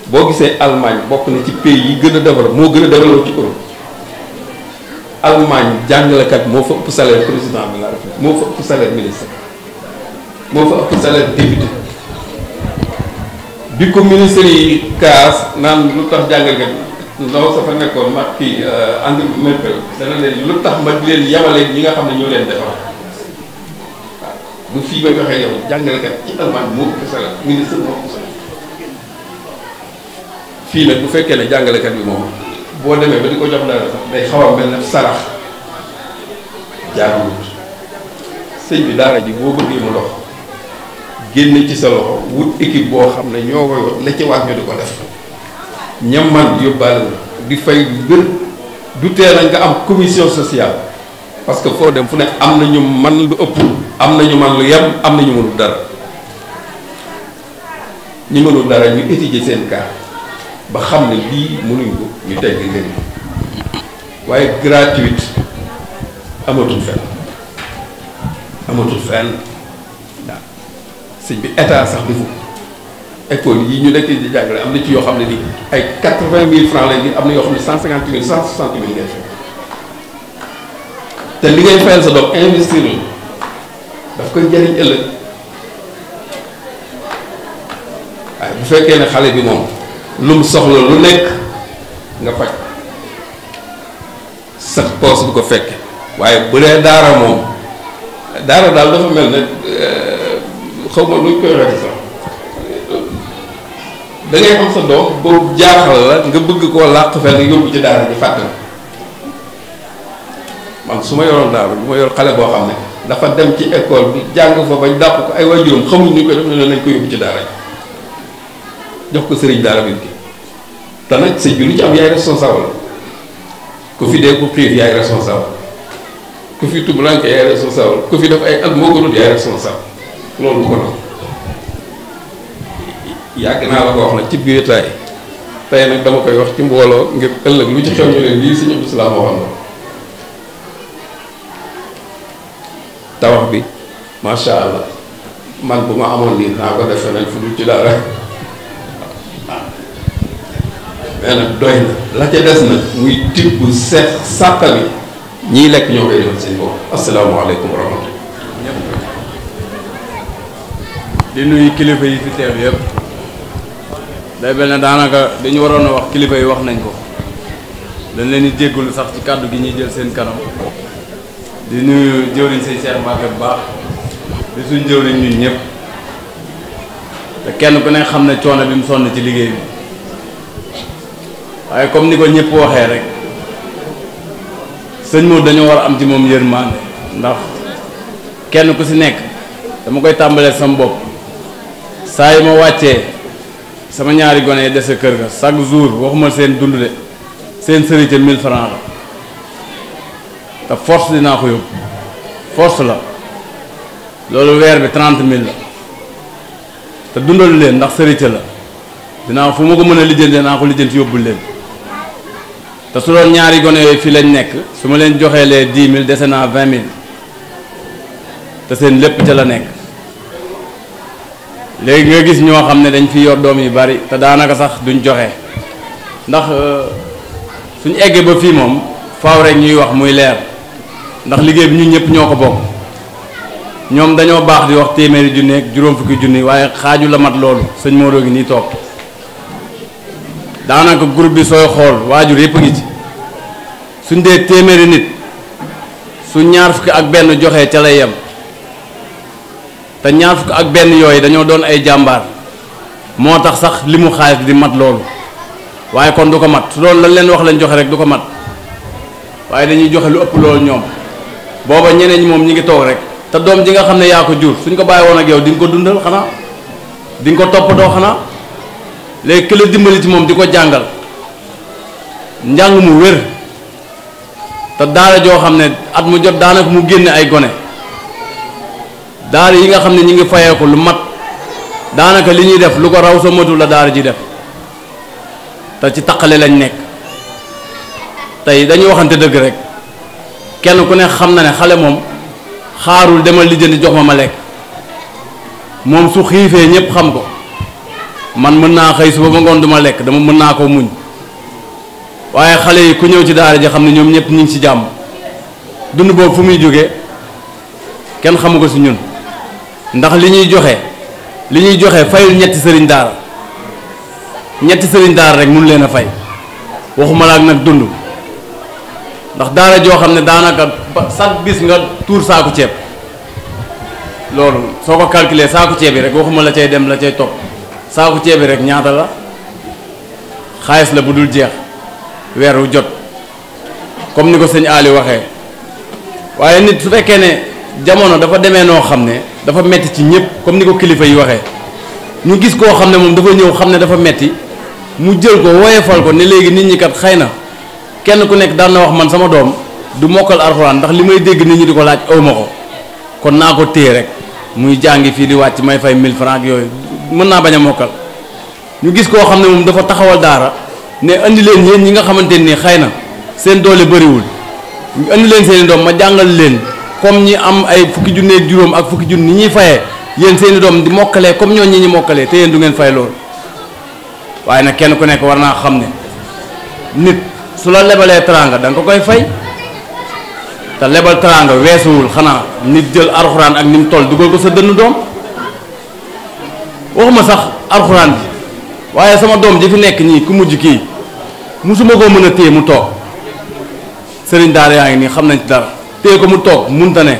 boo gisee Allemagne bokk na ci pays yi gën a développé moo gën a développé ci Europe Allemagne jàngalekat moo fa ëpp salaire président de la République moo fa ëpp salaire ministre moo fa ëpp salaire député bi ko ministre yi kaas naan lu tax jàngalekat ndaw sa fa nekkoon mag kii Angela Merkel dana leen lu tax ma di leen yemale ñi nga xam ne ñoo leen defar waaw bu fii may waxee yow jàngalekat ci Allemagne moo ëpp salaire ministre moo ëpp salaire fii nag bu fekkee ne jàngalekat bi moom boo demee ba di ko jox dara sax day xaw a mel ne sarax jaaduwut sëñ bi daara ji boo bëggee mu dox génne ci sa loxo wut équipe boo xam ne ñoo ko yor la ci wax ñu di ko def ñam man yóbbaale la di fay gën du tee nañ nga am commission sociale parce que foo dem fu ne am na ñu man lu ëpp am na ñu man lu yem am na ñu mënul dara ñu mënul dara ñu étudier seen cas ba xam ne lii mënuñ ko ñu tegg leen waaye gratuite amatul fenn waaw sëñ bi état sax defu école yi ñu nekk di jàngale am na ci yoo xam ne ni ay 80 000 francs lay am na yoo xam ne 150 000 160 000 ngay fay te li ngay fayal sa doom investir la daf koy jariñ ëllëg waaye bu fekkee ne xale bi moom lu mu soxla lu nekk nga faj sa poos du ko fekke waaye bu dee daara moom daara daal dafa mel ne xaw ma luñ koy waxee sax da ngay am sa doom boobu jaaxal la nga bëgg koo làq fenn nga yóbbu ci daara ji fàttali man su ma yoroon daara bu ma yor xale boo xam ne dafa dem ci école bi jàng fa bañ dàq ko ay waajuram xamuñ ni ko def ne nañ ko yóbbu ci daara ji jox ko sëriñ daara bi te nag sëñ bi lu ci am yaay responsable ku fi dee ku xiif yaay responsable ku fi tumuranke yaay responsable ku fi def ay at moo gënut yaay responsable loolu ko nag yàgg naa la ko wax nag ci biir tey nag dama koy wax ci mbooloo ngir ëllëg lu ci xew ñu leen lii Sëñ Abdou Salaam waxoon na tabax bi macha allah man bu ma amoon lii naa ko def feneen fu dul ci daara mais nag doy na la ca des nag muy tibb bu seet sàkka bi ñiy lekk ñoo koy defal seen bopp asalaamaaleykum wa rahmatulah. di nuyu kilifa yi fi teew yëpp day mel ne daanaka dañu waroon a wax kilifa yi wax nañ ko dañ leen di jéggalu sax ci kàddu gi ñuy jël seen kanam di nuyu jëwriñ say Cheikh Mbacke bu baax di suñ jëwriñ ñun ñëpp te kenn ku ne xam ne coono bi mu sonn ci liggéey bi waaye comme ni ko ñëpp waxee rek sëñ Modou dañoo war a am ci moom yërmande ndax kenn ku si nekk dama koy tàmbalee sama bopp saa yi ma wàccee sama ñaari gone yi dese kër ga chaque jour waxuma seen dund de seen sërite 1000 francs la te force dinaa ko yóbbu force la loolu weer bi 30 000 la te dundalu leen ndax sërite la dinaa fu ma ko mën a lijjanti naa ko lijjanti yóbbul leen te su doon ñaari gone yooyu fii lañ nekk su ma leen joxee les 10 000 dese naa 20 000 te seen lépp ca la nekk léegi nga gis ñoo xam ne dañ fi yor doom yu bari te daanaka sax duñ joxe ndax suñ eggee ba fii moom faaw rek ñuy wax muy leer ndax liggéey bi ñun ñëpp ñoo ko bokk ñoom dañoo baax di wax téeméeri junni ak juróom fukki junni waaye xaaju la mat loolu sëñ Modou gi nii toog daanaka groupe bi sooy xool waajur yëpp a ngi ci suñ dee téeméeri nit su ñaar fukki ak benn joxee ca lay yem te ñaar fukk ak benn yooyu dañoo doon ay jàmbaar moo tax sax li mu xaalis di mat loolu waaye kon du ko mat su doon lañ leen wax lañ joxe rek du ko mat waaye dañuy joxe lu ëpp loolu ñoom booba ñeneen ñi moom ñi ngi toog rek te doom ji nga xam ne yaa ko jur suñ ko bàyyi woon ak yow di nga ko dundal xanaa di nga ko toppatoo xanaa léegi ki la dimbali ci moom di ko jàngal njàng mu wér te daara joo xam ne at mu jot daanaka mu génne ay gone daara yi nga xam ne ñi ngi fayee ko lu mat daanaka li ñuy def lu ko raw sa matul la daara ji def te ci taqale lañ nekk tey dañuy waxante dëgg rek kenn ku ne xam na ne xale moom xaarul demal lijjanti jox ma lekk moom su xiifee ñëpp xam ko man mën naa xëy suba ba ngoon duma lekk dama mën naa ko muñ waaye xale yi ku ñëw ci daara ji xam ne ñoom ñëpp ñu ngi ci jàmm dund boobu fu muy jógee kenn xamu ko si ñun ndax li ñuy joxe fayul ñetti sëriñ daara rek mun leen a fay waxuma la ak nag dund ndax daara joo xam ne daanaka chaque bis nga tuur saaku ceeb loolu soo ko calculer saaku ceeb yi rek waxuma la cay dem la cay topp saaku ceeb bi rek ñaata la xaalis la bu dul jeex weer wu jot comme ni ko sëñ Ali waxee waaye nit su fekkee ne jamono dafa demee noo xam ne dafa metti ci ñëpp comme ni ko kilifa yi waxee ñu gis koo xam ne moom dafa ñëw xam ne dafa metti mu jël ko woyefal ko ne léegi nit ñi kat xëy na kenn ku nekk daan na wax man sama doom du mokkal alxuraan ndax li may dégg nit ñi di ko laaj awma ko kon naa ko téye rek muy jàngi fii di wàcc may fay 1000 francs ak yooyu mën naa bañ a mokkal ñu gis koo xam ne moom dafa taxawal daara ne andi leen yéen ñi nga xamante ni xëy na seen doole bëriwul andi leen seeni doom ma jàngal leen comme ñi am ay fukki junne ak juróom ak fukki junne ni ñuy fayee yéen seeni doom di mokkalee comme ñoo ñi mokkalee te yéen du ngeen fay loolu waaye nag kenn ku nekk war naa xam ne nit su la lebalee teraanga da nga ko koy fay te lebal teraanga weesuwul xanaa nit jël alxuraan ak ni mu toll dugal ko sa dënn doom waxuma sax alxuraan bi waaye sama doom ji fi nekk ñii ku mujj kii musuma koo mën a téye mu toog sëriñ daara yaa ngi nii xam nañ ci dara téye ko mu toog munta ne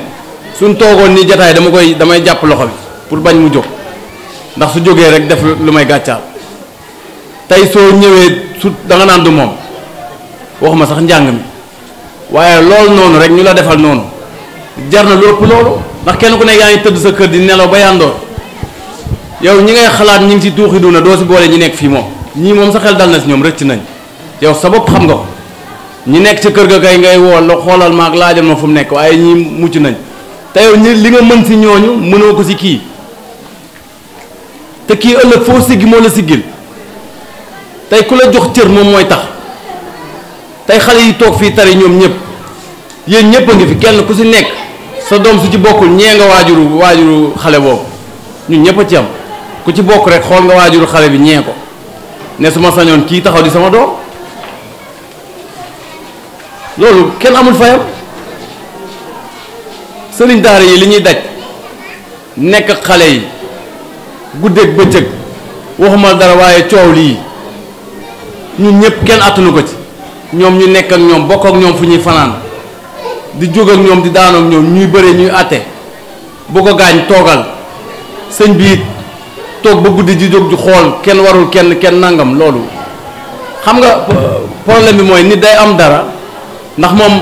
suñ toogoon nii jataay damay jàpp loxo bi pour bañ mu jóg ndax su jógee rek def lu may gàccaal tey soo ñëwee su da nga naan du moom waxuma sax njàng mi waaye loolu noonu rek ñu la defal noonu jar na lu ëpp loolu ndax kenn ku ne yaa ngi tëdd sa kër di nelaw ba yandoor yow ñi ngay xalaat ñi ngi ci tuuxi duna doo si boole ñi nekk fii moom ñii moom sa xel dal na si ñoom rëcc nañ yow sa bopp xam nga ko ñi nekk ci kër ga kay ngay wool la xoolal ma ak laajal ma fu mu nekk waaye ñii mucc nañ te yow ñi li nga mën si ñooñu mënoo ko si kii te kii ëllëg foo siggi moo la siggil tey ku la jox cër moom mooy tax tey xale yi toog fii tari ñoom ñëpp yéen ñëpp a ngi fi kenn ku si nekk sa doom su ci bokkul ñee nga waajuru xale boobu ñun ñëpp a ci am ku ci bokk rek xool nga waajuru xale bi ñee ko ne su ma sañoon kii taxaw di sama doom loolu kenn amul fayam sëriñ daara yi li ñuy daj nekk ak xale yi guddeeg bëccëg waxuma dara waaye coow lii ñun ñëpp kenn attanu ko ci ñoom ñu nekk ak ñoom bokk ak ñoom fu ñuy fanaan di jóg ak ñoom di daanoo ak ñoom ñuy bëre ñuy àtte bu ko gaañ toogal sëñ bi it toog ba guddi di jóg di xool kenn warul kenn nangam loolu xam nga problème bi mooy nit day am dara ndax moom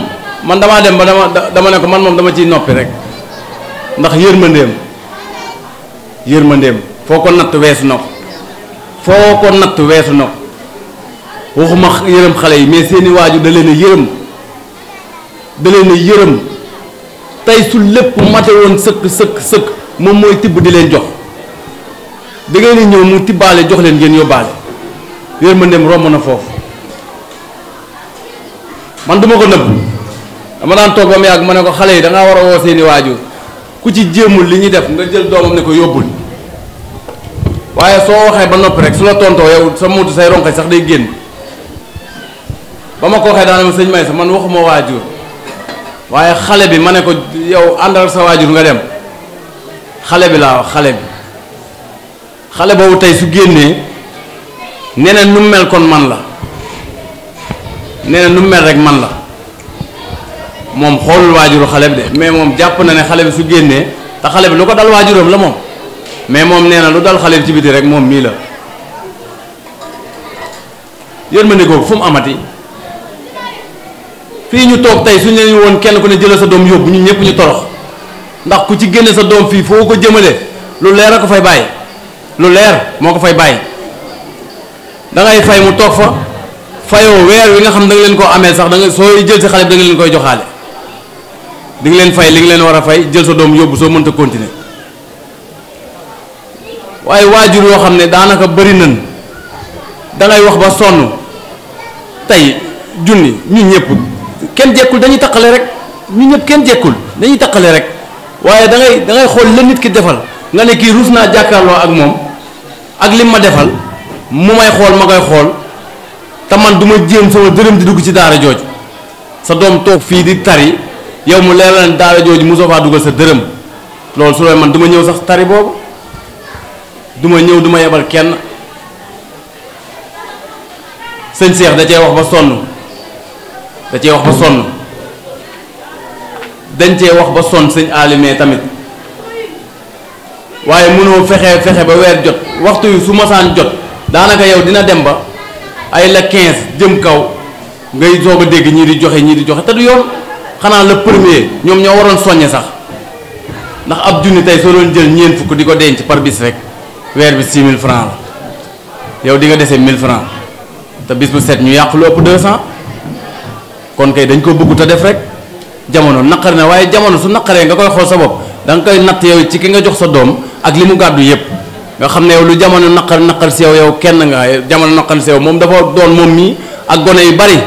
man damaa dem ba dama ne ko man moom dama ciy noppi rek ndax yërmandeem foo ko natt weesu na ko waxuma yërëm xale yi mais seeni waajur da leen a yërëm tey su lépp mate woon sëkk moom mooy tibb di leen jox da ngeen di ñëw mu tibbaale jox leen ngeen yóbbaale yërmandeem romb na foofu man duma ko nëbb dama daan toog ba mu yàgg ma ne ko xale yi da ngaa war a woo seeni waajur ku ci jéemul li ñuy def nga jël doomam ne ko yóbbul waaye soo waxee ba noppi rek su la tontoo yow sa muutu say ronqañ sax day génn ba ma ko waxee daana ma sëñ may sax man waxuma waajur waaye xale bi ma ne ko yow àndal sa waajur nga dem xale bi laa wax xale boobu tey su génnee neneen nu mel kon man la neneen nu mel rek man la moom xoolul waajuru xale bi de mais moom jàpp na ne xale bi su génnee te xale bi lu ko dal waajuram la moom mais moom nee na lu dal xale bi ci biti rek moom mii la yërmande googu fu mu amati fii ñu toog tey suñu leen woon kenn ku ne jëlee sa doom yóbbu ñun ñëpp ñu torox ndax ku ci génne sa doom fii foo ko jëmale lu leer a ko fay bàyyi lu leer moo ko fay bàyyi da ngay fay mu toog fa fayoo weer wi nga xam da nga leen koo amee sax da nga sooy jël si xale bi da nga leen koy joxaale di nga leen fay li nga leen war a fay jël sa doom yóbbu soo mënta continuer waaye waajur yoo xam ne daanaka bëri nañ da ngay wax ba sonn tey junni ñun ñëpp kenn jekkul dañuy taqale rek ñun ñëpp kenn jekkul dañuy taqale rek waaye da ngay xool la nit ki defal nga ne kii ruus naa jàkkaarloo ak moom ak lim ma defal mu may xool ma koy xool te man du ma jéem sama dërëm di dugg ci daara jooju sa doom toog fii di tari yow mu leer la ne daara jooju mosoo faa dugal sa dërëm loolu su looy man du ma ñëw sax tari boobu du ma ñëw du ma yebal kenn sëñ Cheikh da cee wax ba sonn dañ cee wax ba sonn sëñ Alimee tamit waaye mënoo fexe ba weer jot waxtu yu su masaan jot daanaka yow dina dem ba ay la 15 jëm kaw ngay soog a dégg ñii di joxe te du yoon xanaa le premier ñoom ñoo waroon soññe sax ndax ab junni tey soo doon jël ñeent fukk di ko denc par bis rek weer bi 6000 francs la yow di nga dese 1000 francs te bis bu set ñu yàq lu ëpp 200 kon kay dañ ko bëgg te def rek jamono naqar na waaye jamono su naqaree nga koy xool sa bopp da nga koy natt yow ci ki nga jox sa doom ak li mu gàddu yépp nga xam ne yow lu jamono naqar si yow kenn nga jamono naqar si yow moom dafa doon moom mii ak gone yu bari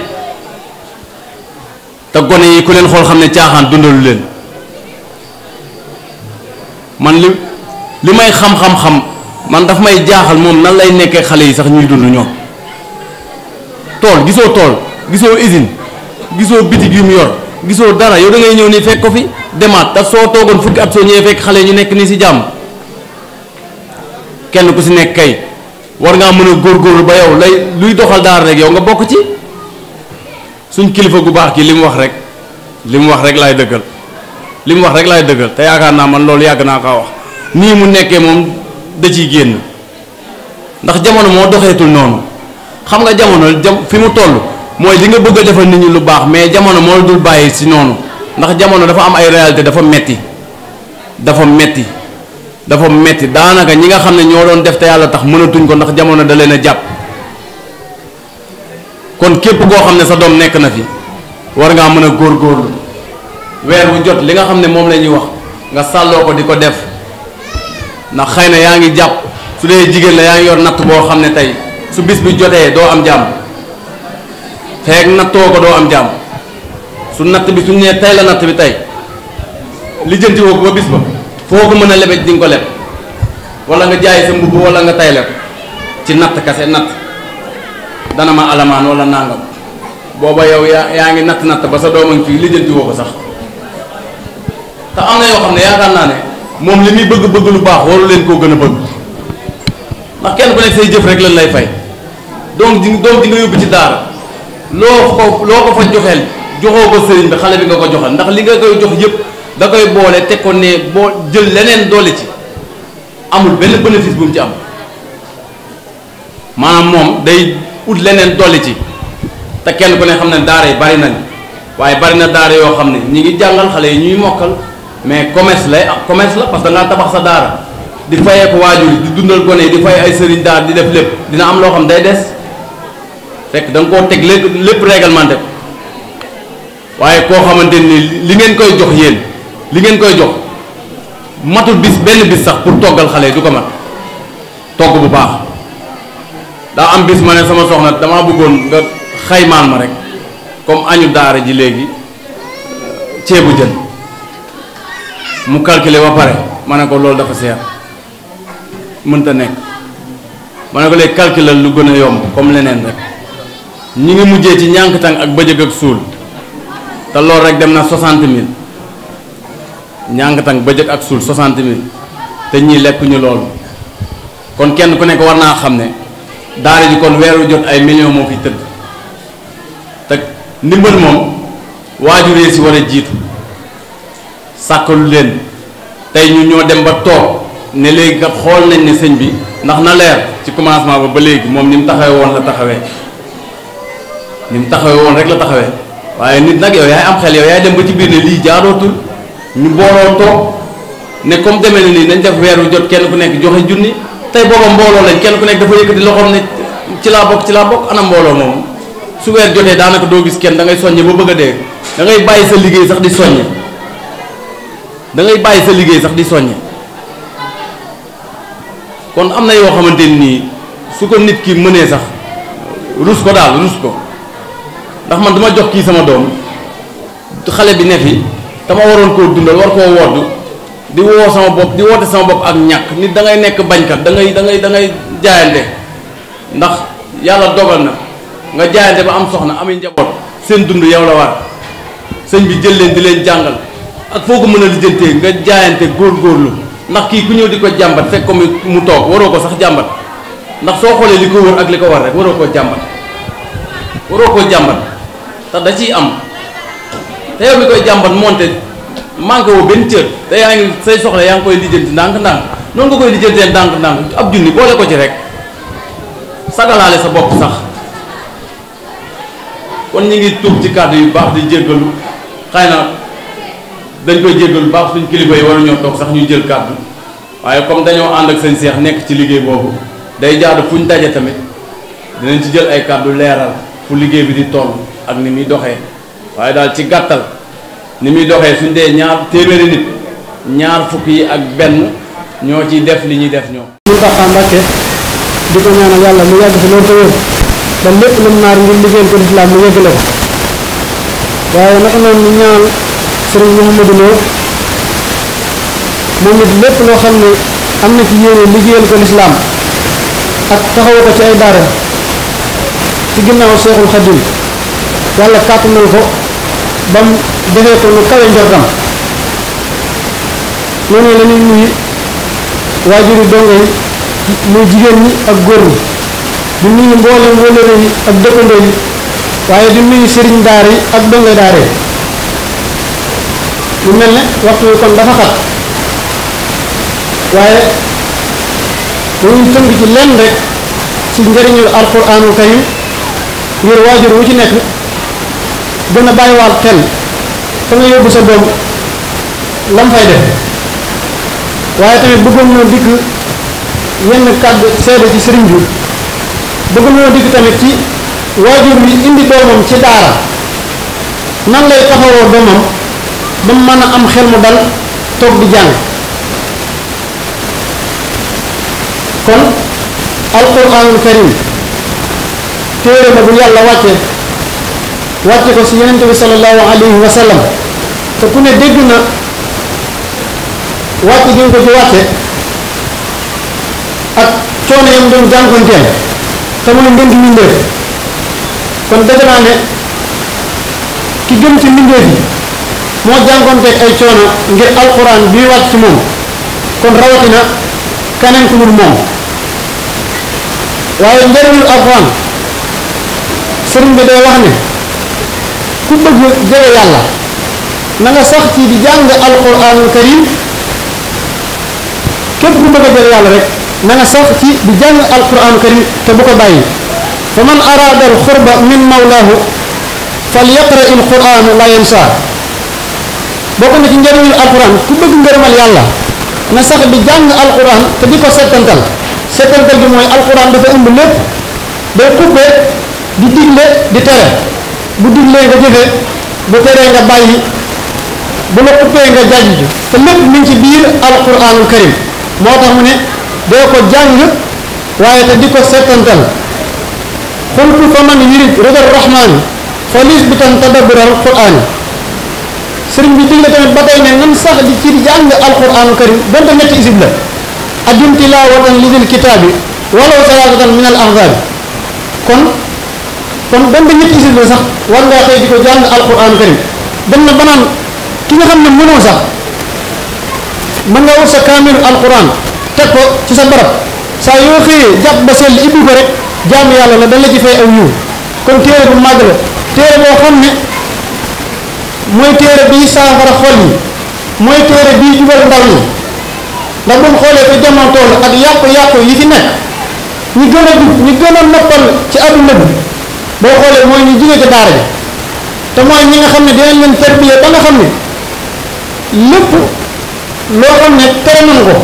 te gone yi ku leen xool xam ne caaxaan dundalu leen man li may xam-xam-xam man daf may jaaxal moom nan lay nekkee xale yi sax ñuy dund ñoom tool gisoo usine gisoo bitig yu mu yor gisoo dara yow da ngay ñëw nii fekk ko fi demaat te soo toogoon fukki at soo ñëwee fekk xale yi ñu nekk nii ci jàmm kenn ku ci nekk kay war ngaa mën a góorgóorlu ba yow luy doxal daara rek yow nga bokk ci suñ kilifa gu baax ki li mu wax rek laay dëggal li mu wax rek laay dëggal te yaakaar naa man loolu yàgg naa kaa wax nii mu nekkee moom da ciy génn ndax jamono moo doxeetul noonu xam nga jamono fi mu toll mooy li nga bëgg a defal nit ñi lu baax mais jamono moo dul bàyyi ci noonu ndax jamono dafa am ay réalité dafa metti daanaka ñi nga xam ne ñoo doon def te yàlla tax mënatuñ ko ndax jamono da leen a jàpp kon képp koo xam ne sa doom nekk na fi war ngaa mën a góorgóorlu weer wu jot li nga xam ne moom la ñuy wax nga sàlloo ko di ko def ndax xëy na yaa ngi jàpp su dee jigéen la yaa ngi yor natt boo xam ne tey su bis bi jotee doo am jàmm feek nattoo ko doo am jàmm su natt bi suñ nee tey la natt bi tey lijjanti woo ko ba bis ba foo ko mën a lebej di nga ko leb wala nga jaay sa mbubb wala nga tayle ko ci natt kase natt dana ma alamaan wala nangam booba yow yaa ngi natt ba sa doom a ngi fii lijjanti woo ko sax te am na yoo xam ne yaakaar naa ne moom li muy bëgg lu baax waru leen koo gën a bëgg ndax kenn ku nekk say jëf rek lan lay fay donc doom di nga yóbbu ci daara loo ko fa joxeel joxoo ko sëriñ bi xale bi nga ko joxal ndax li nga koy jox yëpp da koy boole teg ko ne boo jël leneen doole ci amul benn bénéfice bu mu ci am maanaam moom day ut leneen dolli ci te kenn ku ne xam ne daara yi bari nañ waaye bari na daara yoo xam ne ñi ngi jàngal xale yi ñuy mokkal mais commerce la parce que dangaa tabax sa daara di fayee ko waajur yi di dundal gone yi di fay ay sëriñ daara di def lépp dina am loo xam day des fekk da nga koo teg lépp réglementé ko waaye koo xamante ni li ngeen koy jox yéen li ngeen koy jox matul benn bis sax pour toggal xale yi du ko mat togg bu baax daa am bis ma ne sama soxna damaa bëggoon nga xaymaan ma rek comme añu daara ji léegi ceebu jën mu calculer ba pare ma ne ko loolu dafa seer mënta nekk ma ne ko léegi calculer lu gën a yomb comme leneen rek ñi ngi mujjee ci ñànkatang ak bëjëg ak suul te loolu rek dem na 60 000 ñànkatang bëjëg ak suul 60 000 te ñii lekk ñu loolu kon kenn ku nekk war naa xam ne daara ji kon weeru jot ay millions moo fi tëdd te ndimbal moom waajuree si war a jiitu sàkkalu leen tey ñu ñoo dem ba toog ne léegi kat xool nañ ne sëñ bi ndax na leer ci commencement ba léegi moom ni mu taxawee woon la taxawee ni mu taxawee woon rek la taxawee waaye nit nag yow yaay am xel yow yaay dem ba ci biir ne lii jaadootul ñu booloo toog ne comme demee na nii nañ def weeru jot kenn ku nekk joxe junni tey booba mbooloo lañ kenn ku nekk dafa yëkkati loxoom ne ci laa bokk ana mbooloo moom su weer jotee daanaka doo gis kenn da ngay soññe ba bëgg a dee da ngay bàyyi sa liggéey sax di soññe kon am na yoo xamante nii su ko nit ki mënee sax rus ko ndax man duma jox kii sama doom xale bi ne fi dama waroon koo dundal war koo woddu di woo sama bopp di woote sama bopp ak ñàkk nit da ngay nekk bañkat da ngay jaayante ndax yàlla dogal na nga jaayante ba am soxna ami njaboot seen dund yow la war sëñ bi jël leen di leen jàngal ak foo ko mën a lijjantee nga jaayante góorgóorlu ndax kii ku ñëw di ko jàmbat fekk ko mu toog waroo ko sax jàmbat ndax soo xoolee li ko wër ak li ko war rek waroo koo jàmbat te da ciy am te yow mi koy jàmbat monte manqué woo benn cër te yaa ngi say soxla yaa ngi koy lijjanti ndànk-ndànk noonu nga koy lijjantee ndànk-ndànk ab junni boole ko ci rek sagalaale sa bopp sax kon ñu ngi tuub ci kàddu yu baax di jéggalu xëy na dañ koy jéggal baax suñ kilifa yi waruñoo toog sax ñu jël kàddu waaye comme dañoo ànd ak sëñ Seex nekk ci liggéey boobu day jaadu fu ñu daje tamit dinañ ci jël ay kàddu leeral fu liggéey bi di toll ak ni muy doxee waaye daal ci gàttal ni muy doxee suñ dee ñaar téeméeri nit ñaar fukk yi ak benn ñoo ciy def li ñuy def ñoom. Mountakha Mbacké di ko ñaanal yàlla mu yàgg fi loolu te wér ba lépp lu mu naar ngir liggéeyal ko lislaam mu yëggale ko waaye naka noonu ñu ñaanal sëriñ Mouhamadou Lo moom it lépp loo xam ne am na ci yéene liggéeyal ko lislaam ak taxawu ko ci ay daara ci ginnaaw Seexul Xadim yàlla kàttanal ko ba mu defee ko lu kawe njortam noonu la ñuy nuyu waajuri dongo yi muy jigéen ñi ak góor ñi di nuyu mboolem wëllëre yi ak dëkkandoo yi waaye di nuyu sëriñ daara yi ak dongoy daara yi lu mel ne waxtu wi kon dafa xat waaye dañuy tënk ci lenn rek ci njëriñul alquraanul karim ngir waajur wu ci nekk gën a bàyyiwaat xel fa nga yóbbu sa doom lam fay def waaye tamit bëggoon ñoo dikk yenn kàddu seede ci sëriñ bi bëggoon ñoo dikk tamit ci waajur bi indi doomam ci daara nan lay taxawoo doomam ba mu mën a am xel mu dal toog di jàng kon alquraanul karim téere la bu yàlla wàcce ko ci yonent bi sallallahu alayhi wa sallam te ku ne dégg na wàcce gi nga ko ci wàcce ak coono yam doon jànkonteel te muy ngën gi mbindéef kon dëgg naa ne ki gën ci mbindéef yi moo jànkonteeg ay coono ngir alquran bii wàcc ci moom kon rawatina keneen ku dul moom waaye njëriñul alquran sëriñ bi day wax ne ku bëgg jege yàlla na nga sax ci di jàng alquranul karim képp ku bëgg a jege yàlla rek na nga sax ci di jàng alquranul karim te bu ko bàyyi fa man araada al xurba min mawlaahu fal yaqra il quran la yansa bokk na ci njëriñul alquran ku bëgg ngërëmal yàlla na sax di jàng alquran te di ko settantal gi mooy alquran dafa ëmb lépp day xubbee di digle di tere bu diglee nga jëfe bu teree nga bàyyi bu la xubbee nga jàjj te lépp mi ngi ci biir alquranul karim moo tax mu ne doo ko jàng waaye te di ko settantal xultu fa man yurid ridal rahmaani fa lis bi tan tadabbural qur'aan sëriñ bi digle tamit ba tey ne nan sax di ci jàng alquranul karim donte ñetti isib la addum tilaawatan lidil kitaabi walaw salaatatan min al ahzaabi kon donte ñetti isib la sax war ngaa xëy di ko jàng alquranul karim dem na banaan ki nga xam ne mënoo sax mën nga wut sa kaamilu alquran teg ko ci sa barab saa yoo xëyee jàpp ba sell ibbi ko rek jaamu yàlla la da la ci fay aw yiw kon téere bu màgg la téere boo xam ne mooy téere bii saafara xol yi mooy téere bii jubal ndaw ñi ndax bu mu xoolee fi jamono toll ak yàqu-yàqu yi fi nekk ñi gën a jub ñi gën a noppal ci adduna bi boo xoolee mooy ñu jóge ci daara ji te mooy ñi nga xam ne dinañ leen terbiye ba nga xam ne lépp loo xam ne tere nañ ko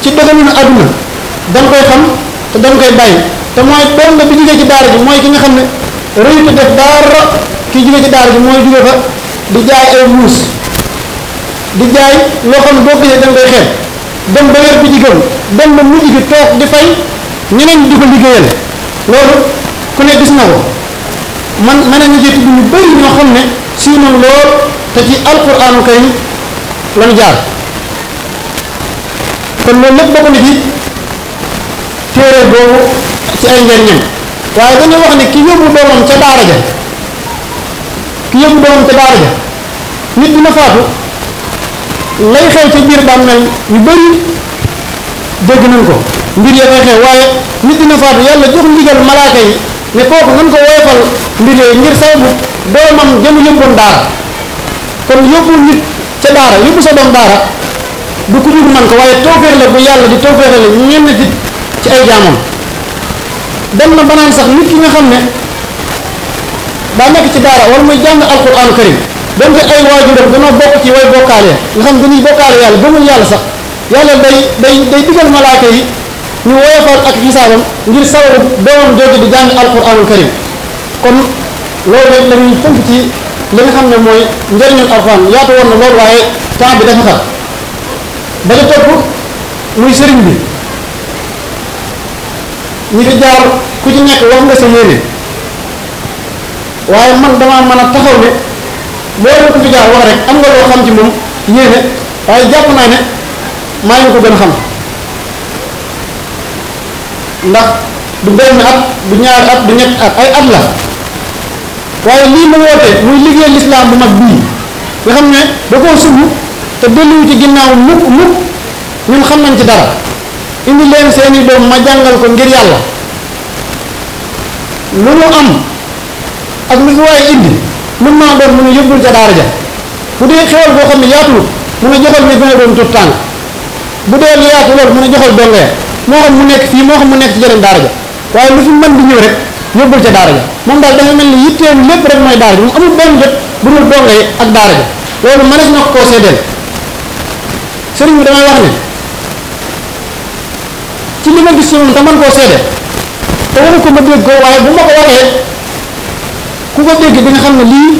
ci dogalinu adduna dañ koy xam te dañ koy bàyyi te mooy doon bi jóge ci daara ji mooy ki nga xam ne rëyute def dara ki jóge ci daara ji mooy jóge fa di jaay ay muus di jaay loo xam ne boo gisee dañ koy xeeb dem ba yor bi jigéen dem ba mujj gi toog di fay ñeneen di ko liggéeyal loolu ku ne gis na ko man nañu ci tudd ñu bëri ñoo xam ne siinoon lool te ci alquraanu karim lañu jaar kon loolu lépp bokk na ci téere boobu ci ay njariñam waaye dañuy wax ne ki yóbbu doomam ca daara ja nit dina faatu lay xew ci biir bàmmeel ñu bëri dégg nañ ko mbir ya fay xew waaye nit dina faatu yàlla jox ndigal malaaka yi ne kooku nañ ko woyofal mbir yooyu ngir sababu doomam jëmu yóbboon daara kon yóbbu nit ca daara yóbbu sa doom daara du ko jug man ko waaye toofeer la bu yàlla di toofeerale ñenn ci ay jaamam dem na banaan sax nit ki nga xam ne daa nekk ci daara wala muy jàng alquraanu karim donte ay waajuram dañoo bokk ci way bokkaale nga xam dañuy bokkaale yàlla gëmul yàlla sax yàlla day digal malaaka yi ñu woyofal ak xisaabam ngir sababu doomam jooju di jàng alquranul karim kon loolu rek la ñuy tënk ci li nga xam ne mooy njëriñul alquran yaatu woon na loolu waaye temps bi dafa xat ba ca topp muy sëriñ bi ñi fi jaar ku ci nekk wax nga sa yéene waaye man damaa mën a taxaw ne loolu ku fi jaar wax rek am nga loo xam ci moom yéene waaye jàpp naa ne maa ngi ko gën a xam ndax du benn at du ñaari at du ñetti at ay at la waaye lii mu woote muy liggéey lislaam bu mag bii nga xam ne da koo sumb te delluwu ci ginnaaw mukk ñun xam nañ ci dara indi leen seeni doom ma jàngal ko ngir yàlla lu mu am ak lu fi waaye indi mën naa doon mu ne yóbbul ca daara ja bu dee xewal boo xam ne yaatuwut mu ne joxal mi gën a doon tut tànk bu dee lu yaatu loolu mu ne joxal donga ya moo xam mu nekk fii moo xam mu nekk ci jeneen daara ja waaye lu fi mën di ñëw rek yóbbul ca daara ja moom daal dafa mel ni yitteem lépp rek mooy daara ja moom amul benn jot bu dul donga yi ak daara ja loolu mënees na koo seedeel sëriñ bi damay wax ne ci li ma gis ci moom te man koo seede te waru ko ma dégg ko waaye bu ma ko waxee ku ko dégg di nga xam ne lii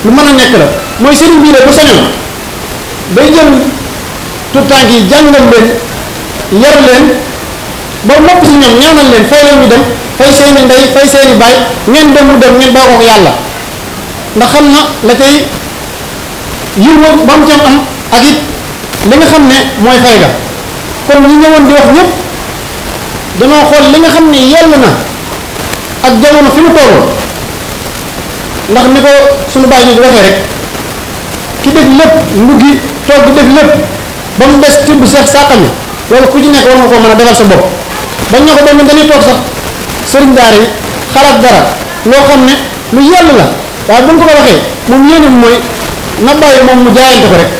lu mën a nekk la mooy sëriñ bii de bu sañoon day jël tout tànk yi jàngal leen yar leen ba nopp si ñoom ñaanal leen fay leen ñu dem fay seeni ndey fay seeni baay ngeen dem mu dem ngeen baaxoo ko yàlla ndax xam na la tey yiw ba mu cam am ak it li nga xam ne mooy fay ga kon ñi ñëwoon di wax ñëpp danoo xool li nga xam ne yell na ak jamono fi mu toll ndax ni ko suñu baay ñu waxee rek ki def lépp nduggi toog di def lépp ba mu des tibb seex sàqami loolu ku ci nekk war nga koo mën a defal sa bopp bañ na ko ba mu dañuy toog sax sëriñ daara yi xalaat dara loo xam ne lu yell la waaye bu ñu ko ko waxee moom yéene mooy na bàyyi moom mu jaayante ko rek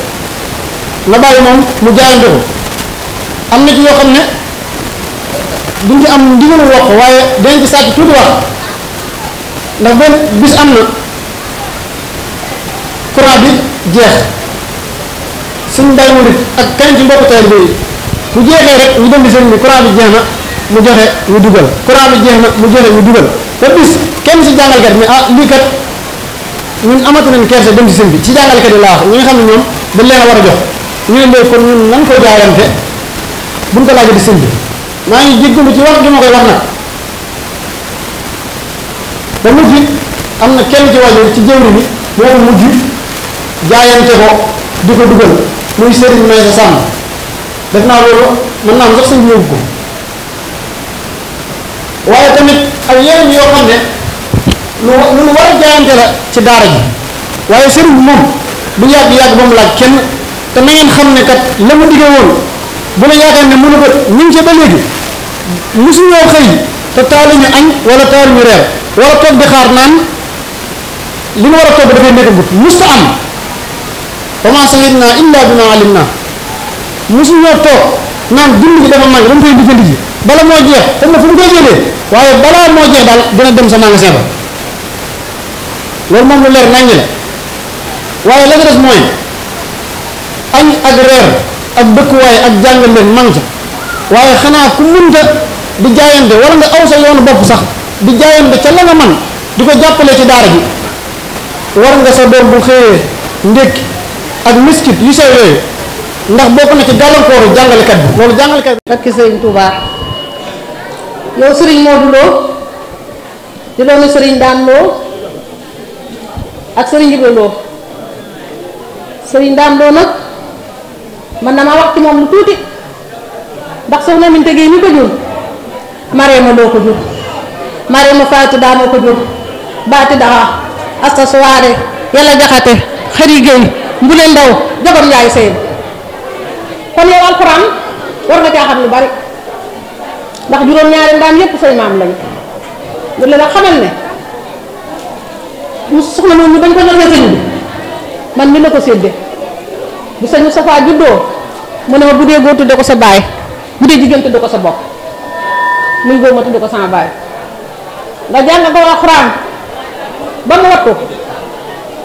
na bàyyi moom mu jaayante ko am na ci yoo xam ne duñ ci am ndigalu wax ko waaye dañ ci sàcc tuuti wax ndax benn bis am na courant bi jeex suñu mbay mu ak kañ ci mbokk teel bi bu jeexee rek ñu dem di sëñ bi courant bi jeex na mu joxe ñu dugal courant bi jeex na mu joxe ñu dugal ba bis kenn si jàngalkat mi ah lii kat ñun amatu nañ kerse dem ci sëñ bi ci jàngalkat yi laa wax ñi nga xam ne ñoom dañ leen a war a jox ñu ne léegi kon ñun nan ko jaayante buñ ko laajee di sëñ bi maa ngi jéggalu ci wax gi ma koy wax nag ba mujj am na kenn ci wàllu ci jëwri bi moo ko mujj jaayante ko di ko dugal muy sëriñ may sa sàmm def naa loolu mën naa am sax sëñ bi yóbbu ko waaye tamit ak yeneen yoo xam ne lu war a jaayante la ci daara ji waaye sëriñ bi moom bu yàgg ba mu laaj kenn te na ngeen xam ne kat la mu digge woon bu la yaakaar ne mënu ko ñu ngi ci ba léegi mosuñoo xëy te taaluñu añ wala taaluñu reer wala toog di xaar naan li ñu war a togg dafay nekk gut musta am wa maa shahidnaa illaa bimaa alimnaa mosuñoo toog naan dund gi dafa mag dama koy diggante ji bala moo jeex xam na fu mu koy jëlee waaye balaa moo jeex daal dina dem sa magasin ba loolu moom lu leer naññ la waaye la nga des mooy añ ak reer ak dëkkuwaay ak jàngal leen man ca waaye xanaa ku munta di jaayante wala nga aw sa yoonu bopp sax di jaayante ca la nga man di ko jàppale ci daara ji war nga sa doom bu xëyee ndékki ak miskit yu sew yooyu ndax bokk na ci gàllankooru jàngalekat bi loolu jàngalekat bi ak sëriñ Touba yow sëriñ Modou Lo di doomi sëriñ Dame Lo ak sëriñ Ibra Lo sëriñ Dame Lo nag man dama wax ci moom lu tuuti ndax soxna Aminta Gueye mi ko jur Marema Lo ko jur Marema Fatou Damo ko jur Baati Daxa Asta Soare Yàlla Jaxate Xëri Gueye Mbule Ndaw Jabar Njaay Seen kon yow alxuraan war nga caa xam lu bari ndax juróom-ñaari ndaan yépp say maam lañu lu la xamal ne mu soxna moom ñu bañ ko joxee sëñ bi man mi la ko sédde bu sëñ Safa juddoo mu ne ma bu dee góor tudde ko sa baay bu dee jigéen tudde ko sa bopp muy góor ma tudde ko sama baay nga jàng ko alxuraan ba mu wattu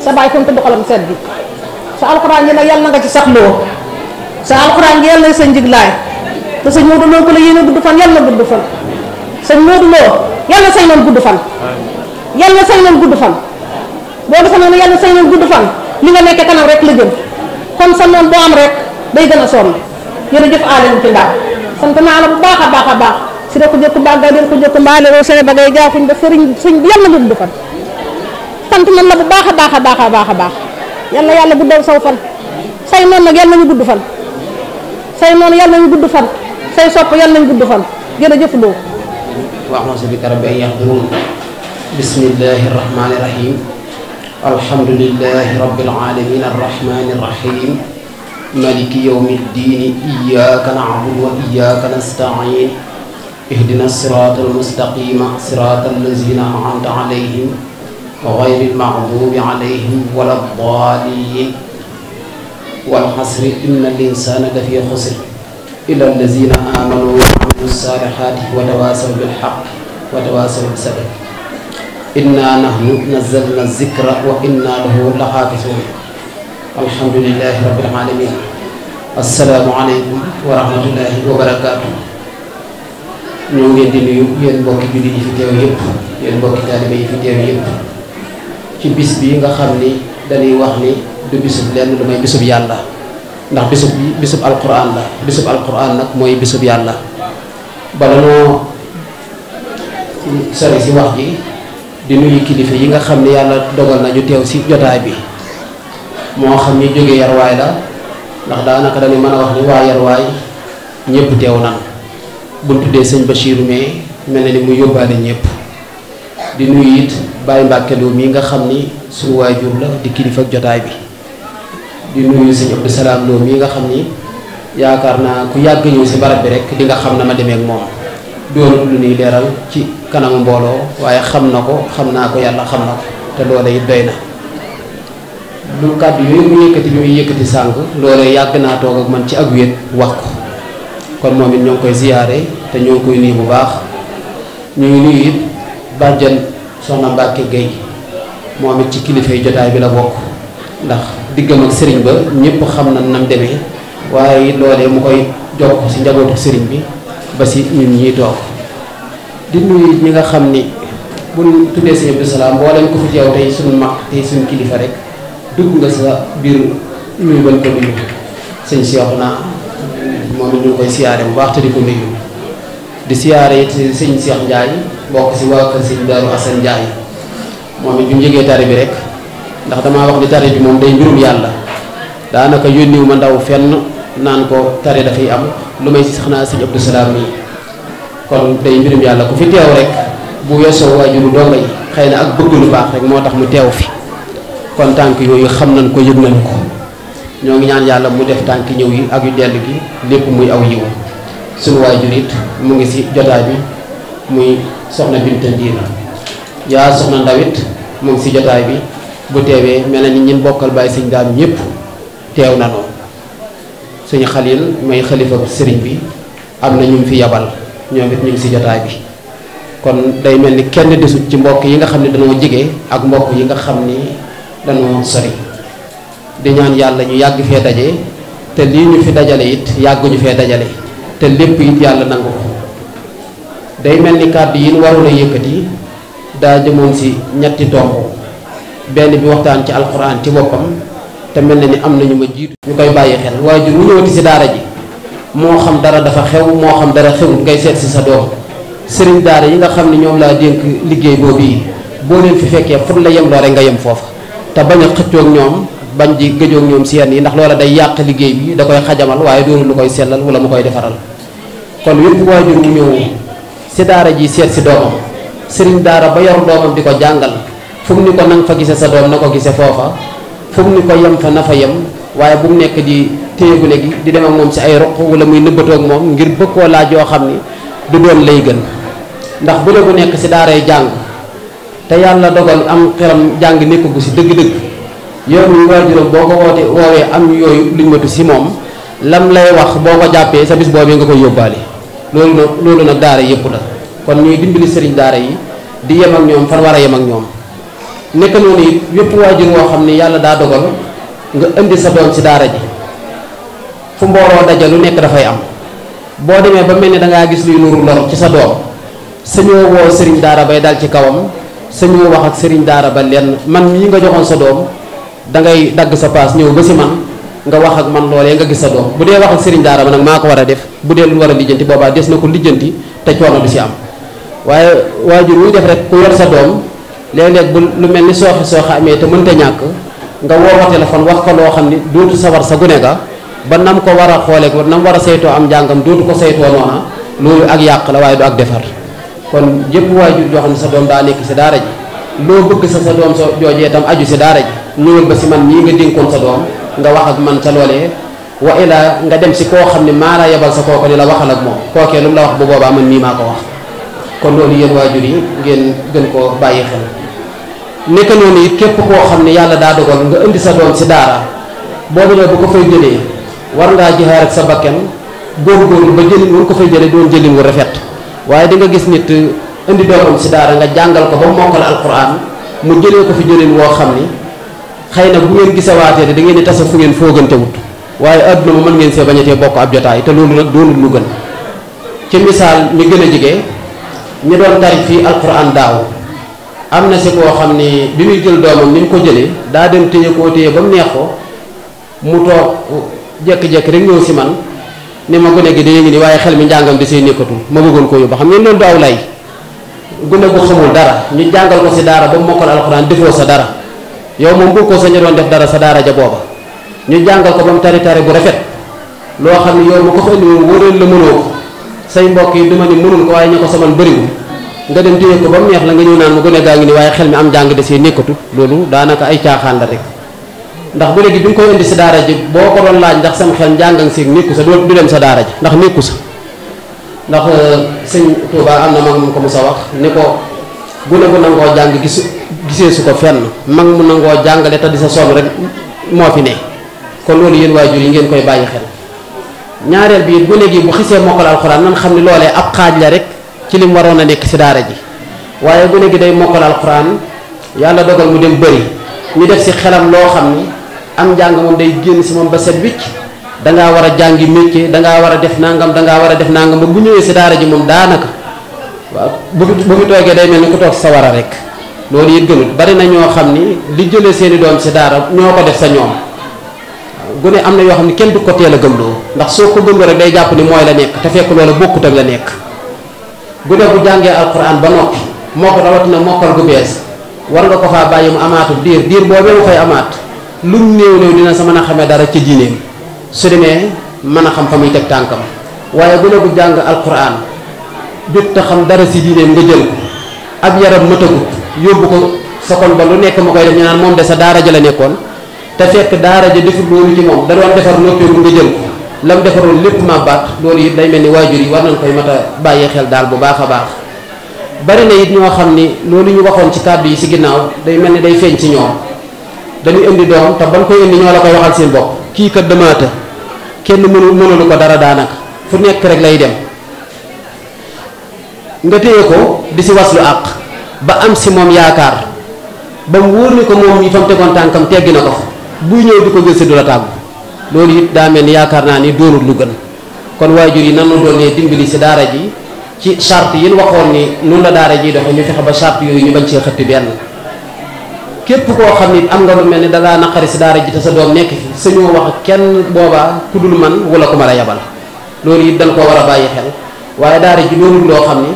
sa baay fu mu tudd xolam sedd bi sa alxuraan ji nag yàlla na nga ci saxloo sa alxuraan ji yàlla na sa njiglaay te sëñ Modou Lo ko la yéene gudd fan yàlla na gudd fan sëñ Modou Lo yàlla say noon gudd fan yàlla say noon gudd fan boo defe noonu yàlla say noon gudd fan li nga nekkee kanam rek la jëm kon sa noon boo am rek day gën a sonn jërëjëf Alioune ci ndax sant naa la bu baax a baax a baax si da ko jëkku bàgga del ko jëkku mbaale roo sene ba ngay jaafuñ ba sëñ bi yàlla na gudd fan sant nañ la bu baax a baax a baax a baax a baax yàlla yàlla guddal saw fan say noonu nag yàlla nañu gudd fan say noonu yàlla nañu gudd fan say sopp yàlla nañu gudd fan jërëjëf Lo وأعوذ بك رب أن يحضرون بسم الله الرحمن الرحيم الحمد لله رب العالمين الرحمن الرحيم مالك يوم الدين إياك نعبد وإياك نستعين اهدنا الصراط المستقيم صراط الذين أنعمت عليهم غير المغضوب عليهم ولا الضالين والعصر إن الإنسان لفي خسر إلا الذين آمنوا وعملوا الصالحات وتواصوا بالحق وتواصوا بالصبر إنا نحن نزلنا الذكر وإنا له لحافظون الحمد لله رب العالمين السلام عليكم ورحمة الله وبركاته ñoo ngi leen di nuyu yéen mbokki jullit yi fi teew yëpp yéen mbokki taalibe yi fi teew yëpp ci bis bi nga xam ni dañuy wax ni du bisub lenn lu may bisub yàlla ndax bisub alquran la bisub alquran nag mooy bisub yàlla bala noo sori si wax ji di nuyu kilifa yi nga xam ne yàlla dogal na ñu teew si jotaay bi moo xam ñu jógee yarwaay la ndax daanaka dañuy mën a wax ni waa yarwaay ñëpp teew nan buñ tuddee sëñ Bachirou mais mel na ni mu yóbbaale ñëpp di nuyu it Baye Mbacke Lo mi nga xam ni suñu waajur la di kilifa ak jotaay bi di nuyu sëñ Abdou Salam Lo mi nga xam ni yaakaar naa ku yàgg ñëw si barab bi rek di nga xam na ma demee ak moom doonul lu ñuy leeral ci kanamu mbooloo waaye xam na ko xam naa ko yàlla xam na ko te loola it doy na lu kàddu yooyu mu yëkkati bi muy yëkkati sànq loola yàgg naa toog ak man ci ak wéet wax ko kon moom it ñoo ngi koy ziyaare te ñoo ngi koy nuyu bu baax ñu ngi nuyu it bàjjan soxna Mbacke Gueye moom it ci kilifa yi jotaay bi la bokk ndax diggam ak sëriñ ba ñëpp xam na nam demee waaye it loolee mu koy jokk si njabootu sëriñ bi ba si ñun ñii toog di nuyu ñi nga xam ni buñ tuddee sëñ Abdou Salam mboolem ko fi teew tey suñu mag tey suñu kilifa rek dugg nga sa biir nuyu ban ko nuyu sëñ Cheikhouna moom it ñu ngi koy siyaare bu baax te di ko nuyu di siyaare it sëñ Cheikh Ndiaye bokk si waa kër sëñ Darou Assane Ndiaye moom it bu ñu jógee tari bi rek ndax damaa wax ni tari bi moom day mbirum yàlla daanaka yónniwu ma ndaw fenn naan ko tari dafay am lu may si sax naa sëñ Abdou Salam yi kon day mbirum yàlla ku fi teew rek bu weesoo waajuru donga yi xëy na ak bëgg lu baax rek moo tax mu teew fi kon tànk yooyu xam nañ ko yëg nañ ko ñoo ngi ñaan yàlla mu def tànk ñëw yi ak yu dell gi lépp muy aw yiw suñu waajur it mu ngi si jotaay bi muy soxna Binta Ndiir yaa soxna ndawit mu ngi si jotaay bi bu teewee mel na ni ñin bokkal bàyyi sëñ daam ñëpp teew na noonu suñu xalil may xalifa sëriñ bi am na ñu fi yabal ñoom it ñu ngi si jotaay bi kon day mel ni kenn desut ci mbokk yi nga xam ne dañoo jege ak mbokk yi nga xam ni dañoo sori di ñaan yàlla ñu yàgg fee daje te lii ñu fi dajale it yàgg ñu fee dajale te lépp it yàlla nangu ko day mel ni kàddu yi ñu warul a yëkkati daa jëmoon si ñetti tomb benn bi waxtaan ci alquran ci boppam te mel na ni am na ñu ma jiitu ñu koy bàyyi xel waaye jur mu ñëwati si daara ji moo xam dara dafa xew moo xam dara xewut ngay seet si sa doom sëriñ daara yi nga xam ne ñoom laa dénk liggéey boobu yi boo leen fi fekkee fut la yem loo rek nga yem foofa te bañ a xëccoog ñoom bañ di gëjoog ñoom si yenn yi ndax loola day yàq liggéey bi da koy xajamal waaye doonul lu koy sellal wala mu koy defaral kon yépp waajur mu ñëw si daara ji seet si doomam sëriñ daara ba yor doomam di ko jàngal fu mu ni ko nang fa gise sa doom na ko gise foofa fu mu ni ko yem fa na fa yem waaye bu mu nekk di téyegune gi di dem ak moom si ay roq wala muy nëbbatoog moom ngir bëgg koo laaj yoo xam ni du doon lay gën ndax bu dee bu nekk si daaray jàng te yàlla dogal am xelam jàng nekkagu si dëgg-dëgg yow mi waajuram boo ko woowee am yooyu luñ matu si moom lam lay wax boo ko jàppee sa bis boobee nga koy yóbbaale loolu nag daara yëpp la kon ñuy dimbali sëriñ daara yi di yem ak ñoom fan war a yem ak ñoom nekk noonu it yépp waajur woo xam ni yàlla daa dogal nga indi sa doom ci daara ji fu mbooloo daja lu nekk dafay am boo demee ba mel ni dangaa gis luy nuru lor ci sa doom sañoo woo sëriñ daara bay dal ci kawam sañoo wax ak sëriñ daara ba lenn man mii nga joxoon sa doom dangay dagg sa paas ñëw ba si man nga wax ak man loolee nga gis sa doom bu dee wax ak sëriñ daara ba nag maa ko war a def bu dee lu war a lijjanti boobaa des na ko lijjanti te coono du si am waaye waajur wuy def rek ku yor sa doom léeg-léeg bu lu mel ni sooxe amee te mënta ñàkk nga woo ko téléphone wax ko loo xam ni dootu sawar sa gune ga ba nam ko war a xoolee ko nam war a saytoo am njàngam dootu ko saytoo noona loolu ak yàq la waaye du ak defar kon jëpp waajur joo xam ne sa doom daa nekk si daara ji loo bëgg sa doom soo joojee itam aju si daara ji ñëwal ba si man mii nga dénkoon sa doom nga wax ak man ca loolee wa ila nga dem si koo xam ne maa la yebal sa kooko ni la waxal ak moom kookee lu mu la wax bu boobaa man mii maa ko wax kon loolu yéen waajur yi ngeen gën koo bàyyi xel nekk noonu it képp koo xam ne yàlla daa dogal nga indi sa doom si daara boo demee bu ko fay jëlee war ngaa jihaar ak sa bakken góorgóorlu ba jëlin wun ko fay jëlee doon jëlin wu rafet waaye di nga gis nit indi doomam si daara nga jàngal ko ba mu mokkal alquran mu jëlee ko fi jëlin woo xam ni xëy na bu ngeen gisawaatee da ngeen di tase fu ngeen foogantewut waaye adduna ma mën ngeen see bañatee bokk ab jotaay te loolu nag doonul lu gën ci misaal mi gën a jege ñi doon tari fii alquran daaw am na si koo xam ni bi muy jël doomam ni mu ko jëlee daa dem téye koo téye ba mu neex ko mu toog jékki-jékki rek ñëw si man ni ma gune gi da ngi ni waaye xel mi njàngam di see nekkatul ma bëggoon koo yóbbu xam ngeen loolu du aw lay gune gu xamul dara ñu jàngal ko si daara ba mu mokkal alxuraan defoo sa dara yow moom bu ko sañu doon def dara sa daara ja booba ñu jàngal ko ba mu tari tari bu rafet loo xam ne yow ma ko fa indi woon wóoreel la mënoo ko say mbokk yi duma ni mënul ko waaye ñu ko saman bëriwul nga dem téye ko ba mu neex la nga ñëw naan ma gune gaa ngi ni waaye xel mi am njàng de see nekkatul loolu daanaka ay caaxaan la rek ndax bu léegi bi nga koy indi si daara ji boo ko doon laaj ndax sam xel njàngang seeg nekku sa du dem sa daara ji ndax nekku sa ndax sëñ Touba am na mag mu ko musa wax ni ko gune gu nangoo jàng gisee su ko fenn mag mu nangoo jàngale te di sa sonn rek moo fi ne kon loolu yéen waajur yi ngeen koy bàyyi xel ñaareel bi gune gi bu xisee mokkal alxuraan nan xam ne loolee ab xaaj la rek ci lim waroon a nekk si daara ji waaye gune gi day mokkal alxuraan yàlla dogal mu dem bëri ñu def si xelam loo xam ni am njàng moom day génn si moom ba set wicc dangaa war a jàngi métier dangaa war a def nangam dangaa war a def nangam ba bu ñëwee si daara ji moom daanaka waaw bu fi toogee day mel ni ku toog sa war a rek loolu it gënul bari na ñoo xam ni li jëlee seeni doom si daara ñoo ko def sa ñoom gune am na yoo xam ne kenn du ko teel a gëmloo ndax soo ko gëmloo rek day jàpp ni mooy la nekk te fekk loola bokkut ak la nekk gune bu jàngee alquran ba noppi moo ko rawatina mokkal gu bees war nga ko faa bàyyi mu amaatu diir boobee mu fay amaat lu mu néew dina sa mën a xamee dara ca diineem su demee mën a xam fa muy teg tànkam waaye gune bu jàng alquran jot te xam dara si diineem nga jël ko ab yaram mëtagut yóbbu ko sa kon ba lu nekk ma koy def ñu naan moom de sa daara ja la nekkoon te fekk daara ja defut loolu ci moom da doon defar noppeegu nga jël ko lam defaroon lépp ma baat loolu it day mel ni waajur yi war nañ koy mat a bàyyi xel daal bu baax a baax bari na it ñoo xam ni loolu ñu waxoon ci kàddu yi si ginnaaw day mel ni day feeñ ci ñoom dañuy indi doom te ban koy indi ñoo la koy waxal seen bopp kii kat damaata kenn mënulu ko dara daanaka fu nekk rek lay dem nga téye ko di si waslu àq ba am si moom yaakaar ba mu wóor ni ko moom yi fa mu tegoon tànkam teggi na ko fa buy ñëw di ko jël si du la tàggu loolu it daa mel ni yaakaar naa ni doonul lu gën kon waajur yi nanu doon ne dimbali si daara ji ci charte yi ñu waxoon ni nun la daara ji doxe ñu fexe ba charte yooyu ñu bañ see xëtti benn képp koo xam ni am nga lu mel ni dangaa naqari si daara ji te sa doom nekk fi sañoo wax kenn boobaa ku dul man wala ku ma la yabal loolu it dañ koo war a bàyyi xel waaye daara ji doonul loo xam ni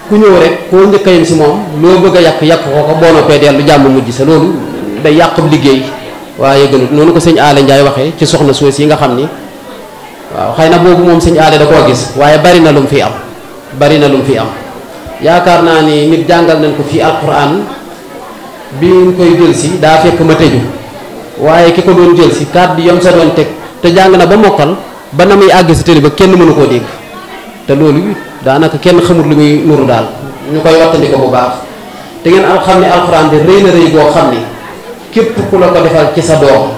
ku ñëw rek koo njëkk a yem si moom loo bëgg a yàq ko boo noppee dellu jàmm mujj sa loolu day yàqub liggéey waaye gënut noonu ko sëñ Aale Njaay waxee ci soxna suus yi nga xam ni waaw xëy na boobu moom sëñ Aale da koo gis waaye bari na lu mu fi am bari na lu mu fi am yaakaar naa ni nit jàngal nañ ko fii alquran bi ñu koy jël si daa fekk ma tëju waaye ki ko doon jël si kàddu yam sa doon teg te jàng na ba mokkal ba na muy àgg si tëli ba kenn mënu koo dégg te loolu daanaka kenn xamul lu muy nuru daal ñu koy wattandi ko bu baax te ngeen xam ne alxuraan bi rëy na rëy goo xam ni képp ku la ko defal ci sa doom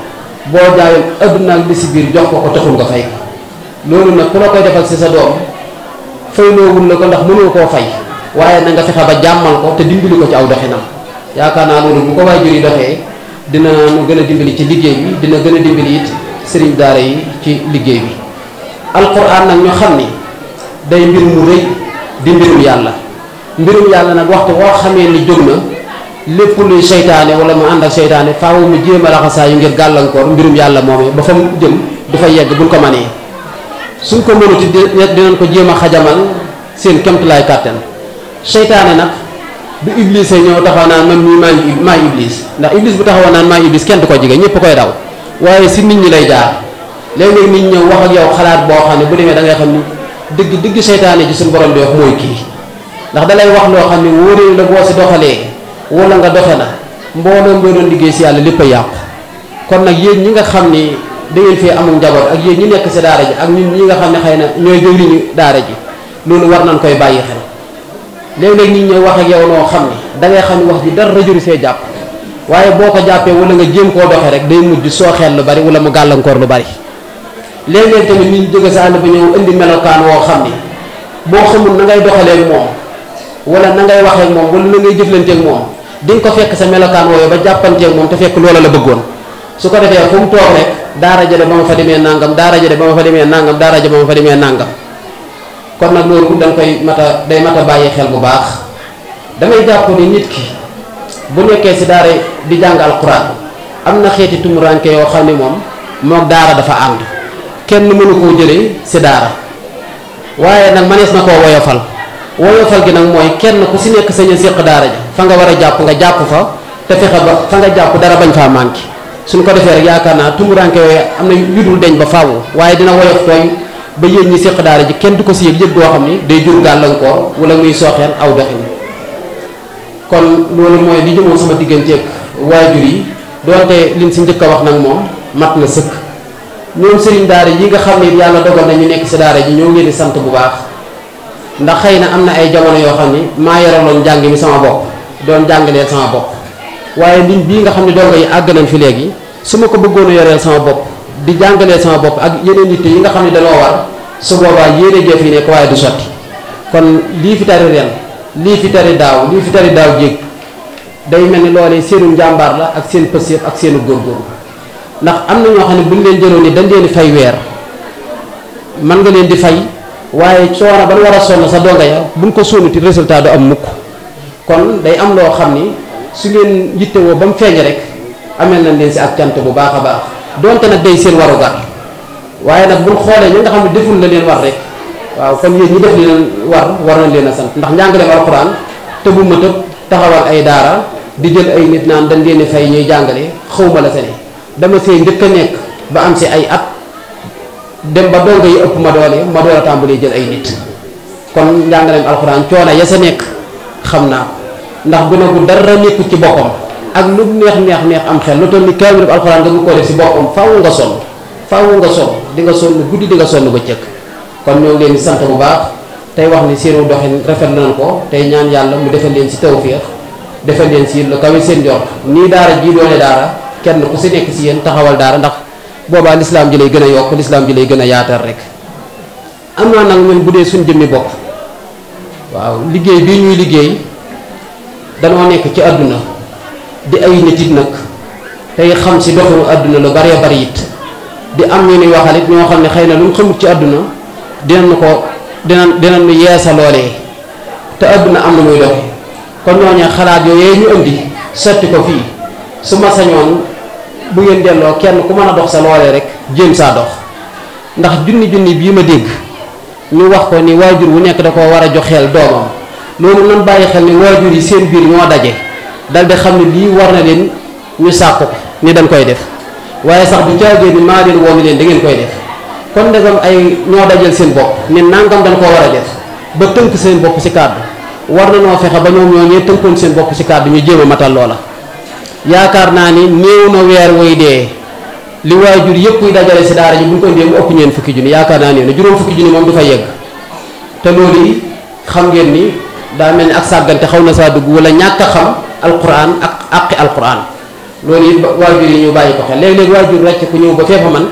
boo jaayoon adduna ak li si biir jox ko taxul nga fay ko loolu nag ku la koy defal ci sa doom fayloowul la ko ndax mënoo koo fay waaye na nga fexe ba jàmmal ko te dimbali ko ci aw doxinam yaakaar naa loolu bu ko waajur yi doxee dina nu gën a dimbali ci liggéey bi dina gën a dimbali it sëriñ daara yi ci liggéey bi. alquran nag ñu xam ni day mbir mu rëy di mbirum yàlla nag waxtu woo xamee ni jóg na lépp luy seytaane wala mu ànd ak seytaane faaw mu jéem a laxasaayu ngir gàllankoor mbirum yàlla moomee ba fa mu jëm du fa yegg buñ ko manee suñ ko mënuti dinañ ko jéem a xajamal seen kemtulaay kàttan. seytaane nag du iblis ñëw taxaw naan man mii maa iblis ndax iblis bu taxaw naan maa iblis kenn du ko jege ñëpp koy daw waaye si nit ñi lay jaar léeg-léeg nit ñëw wax ak yow xalaat boo xam ne bu demee da ngay xam ni dëgg seytaane ji suñu borom di wax mooy kii ndax da lay wax loo xam ne wóoree la boo si doxalee wala nga doxe na mbooloo mbay doon liggéey si yàlla lépp a yàqu. kon nag yéen ñi nga xam ni da ngeen fee amul njaboot ak yéen ñi nekk si daara ji ak ñun ñi nga xam ne xëy na ñooy jëwriñu daara ji loolu war nañ koy bàyyi xel. léeg-léeg nit ñi wax ak yow noo xam ni da ngay xam ni wax ji dara jëru see jàpp waaye boo ko jàppee wala nga jéem koo doxee rek day mujj soo xel lu bari wala mu gàllankoor lu bari. léeg-léeg tamit nit ñi jóge sa àll ba ñëw indi melokaan woo xam ni boo xamul na ngay doxalee ak moom wala na ngay waxee ak moom wala na ngay jëflanteeg moom di nga ko fekk sa melokaan wooyu ba jàppanteeg moom te fekk loola la bëggoon su ko defee fu mu toog rek daara jële ba ma fa demee nangam daara jële ba ma fa demee nangam daara jële ba ma fa demee nangam. kon nag loolu dañ koy day mat a bàyyi xel bu baax damay jàpp ni nit ki bu nekkee si daara di jàng alquran am na xeeti tumuranke yoo xam ne moom daara dafa ànd kenn mënu koo jëlee si daara waaye nag manees na koo woyofal gi nag mooy kenn ku si nekk sañ a séq daara ji fa nga war a jàpp nga jàpp fa te fexe ba fa nga jàpp dara bañ faa manqué suñ ko defee rek yaakaar naa tumuranke yooyu am na yu dul deñ ba faaw waaye dina woyof tooy ba yéen ñi séq daara ji kenn du ko si yëg doo xam ni day jur gàllankoor wala muy sooxeel aw doxin kon loolu mooy li jëmoon sama digganteeg waajur yi doonte liñ si njëkk a wax nag moom mat na sëkk ñoom sëriñ daara yi nga xam ne yàlla dogal na ñu nekk si daara ji ñoo ngi leen di sant bu baax ndax xëy na am na ay jamono yoo xam ni maa yoraloon njàng mi sama bopp doon jàngaleel sama bopp waaye liñ bii nga xam ne dongo yi àgg nañ fi léegi su ma ko bëggoon a yoreel sama bopp di jàngalee sama bopp ak yeneen nit yi nga xam ne dañoo war su boobaa yéene jëf yi nekk waaye du sotti kon lii fi tari ren lii fi tari daaw jéeg day mel ni loolee seenu njàmbaar la ak seen pëstéef ak seenu góorgóorlu ndax am na ñoo xam ne buñ leen jëloon ni dañ leen di fay weer mën nga leen di fay waaye coono ba war a sonn sa donga ya buñ ko sonnuti résultat du am mukk kon day am loo xam ni su ngeen yittewoo ba mu feeñ rek amel nañ leen si ak cant bu baax a baax donte nag day seen warugar waaye nag buñ xoolee ñi nga xam ne deful la leen war rek waaw kon yéen ñi def leen war nañ leen a sant ndax njàngaleem alxuraan te bu ma tëb taxawal ay daara di jël ay nit naan dañ leen di fay ñuy jàngale xawma la sene dama see njëkk a nekk ba am si ay at dem ba donga yi ëpp ma doole a tàmbalee jël ay nit kon njàngaleem alxuraan coono ya sa nekk xam naa ndax bu nagu dara nekkul ci boppam ak lu neex am xel lu toll ni kaamil alxuraan nga ko def si boppam faaw nga sonn di nga sonn guddi di nga sonn ba cëkk kon ñoo ngi leen di sant bu baax tey wax ni seenu doxin rafet nañ ko tey ñaan yàlla mu defal leen si tawfiix defal leen si lu kawe seen jort nii daara ji doone daara kenn ku si nekk si yéen taxawal daara ndax boobaa lislaam ji lay gën a yokk lislaam ji lay gën a yaatal rek am naa nag ñun bu dee suñ jëmmi bopp waaw liggéey bii ñuy liggéey danoo nekk ci àdduna di ay nit it nag tey xam si doxu àdduna lu baree bari it di am ñu ni waxal it ñoo xam ne xëy na lu mu xamut ci àdduna dinañ nu yeesa loolee te àdduna am na muy doxe kon ñooñu xalaat yooyu ñu indi sotti ko fii su ma sañoon bu ngeen delloo kenn ku mën a dox sa loolee rek jéem saa dox ndax junni bii ma dégg ñu wax ko ni waajur wu nekk da koo war a jox xel doomam loolu nan bàyyi xel ni waajur yi seen biir ñoo daje dal di xam ne lii war na leen ñu sàkk ko ni dañ koy def waaye sax du caagee ni maa leen woo ni leen da ngeen koy def kon ndegam ay ñoo dajal seen bopp ni nangam dañ koo war a def ba tënk seen bopp ci kàddu war na noo fexe ba ñoom ñoo ñee tënkoon seen bopp ci kàddu ñu jéem a matal loola yaakaar naa ni néew na weer way dee li waajur yëpp yi dajale si daara ji bu ñu ko indee mu ëpp ñeen fukki junni yaakaar naa ne juróom fukki junni moom du fa yegg te loolu yi xam ngeen ni daa mel ni ak sàggante xaw na saa dugg wala ñàkk a xam alquran ak àqi alquran loolu it waajur yi ñu bàyyi ko xel léeg-léeg waajur ràcc ku ñëw ba feefa man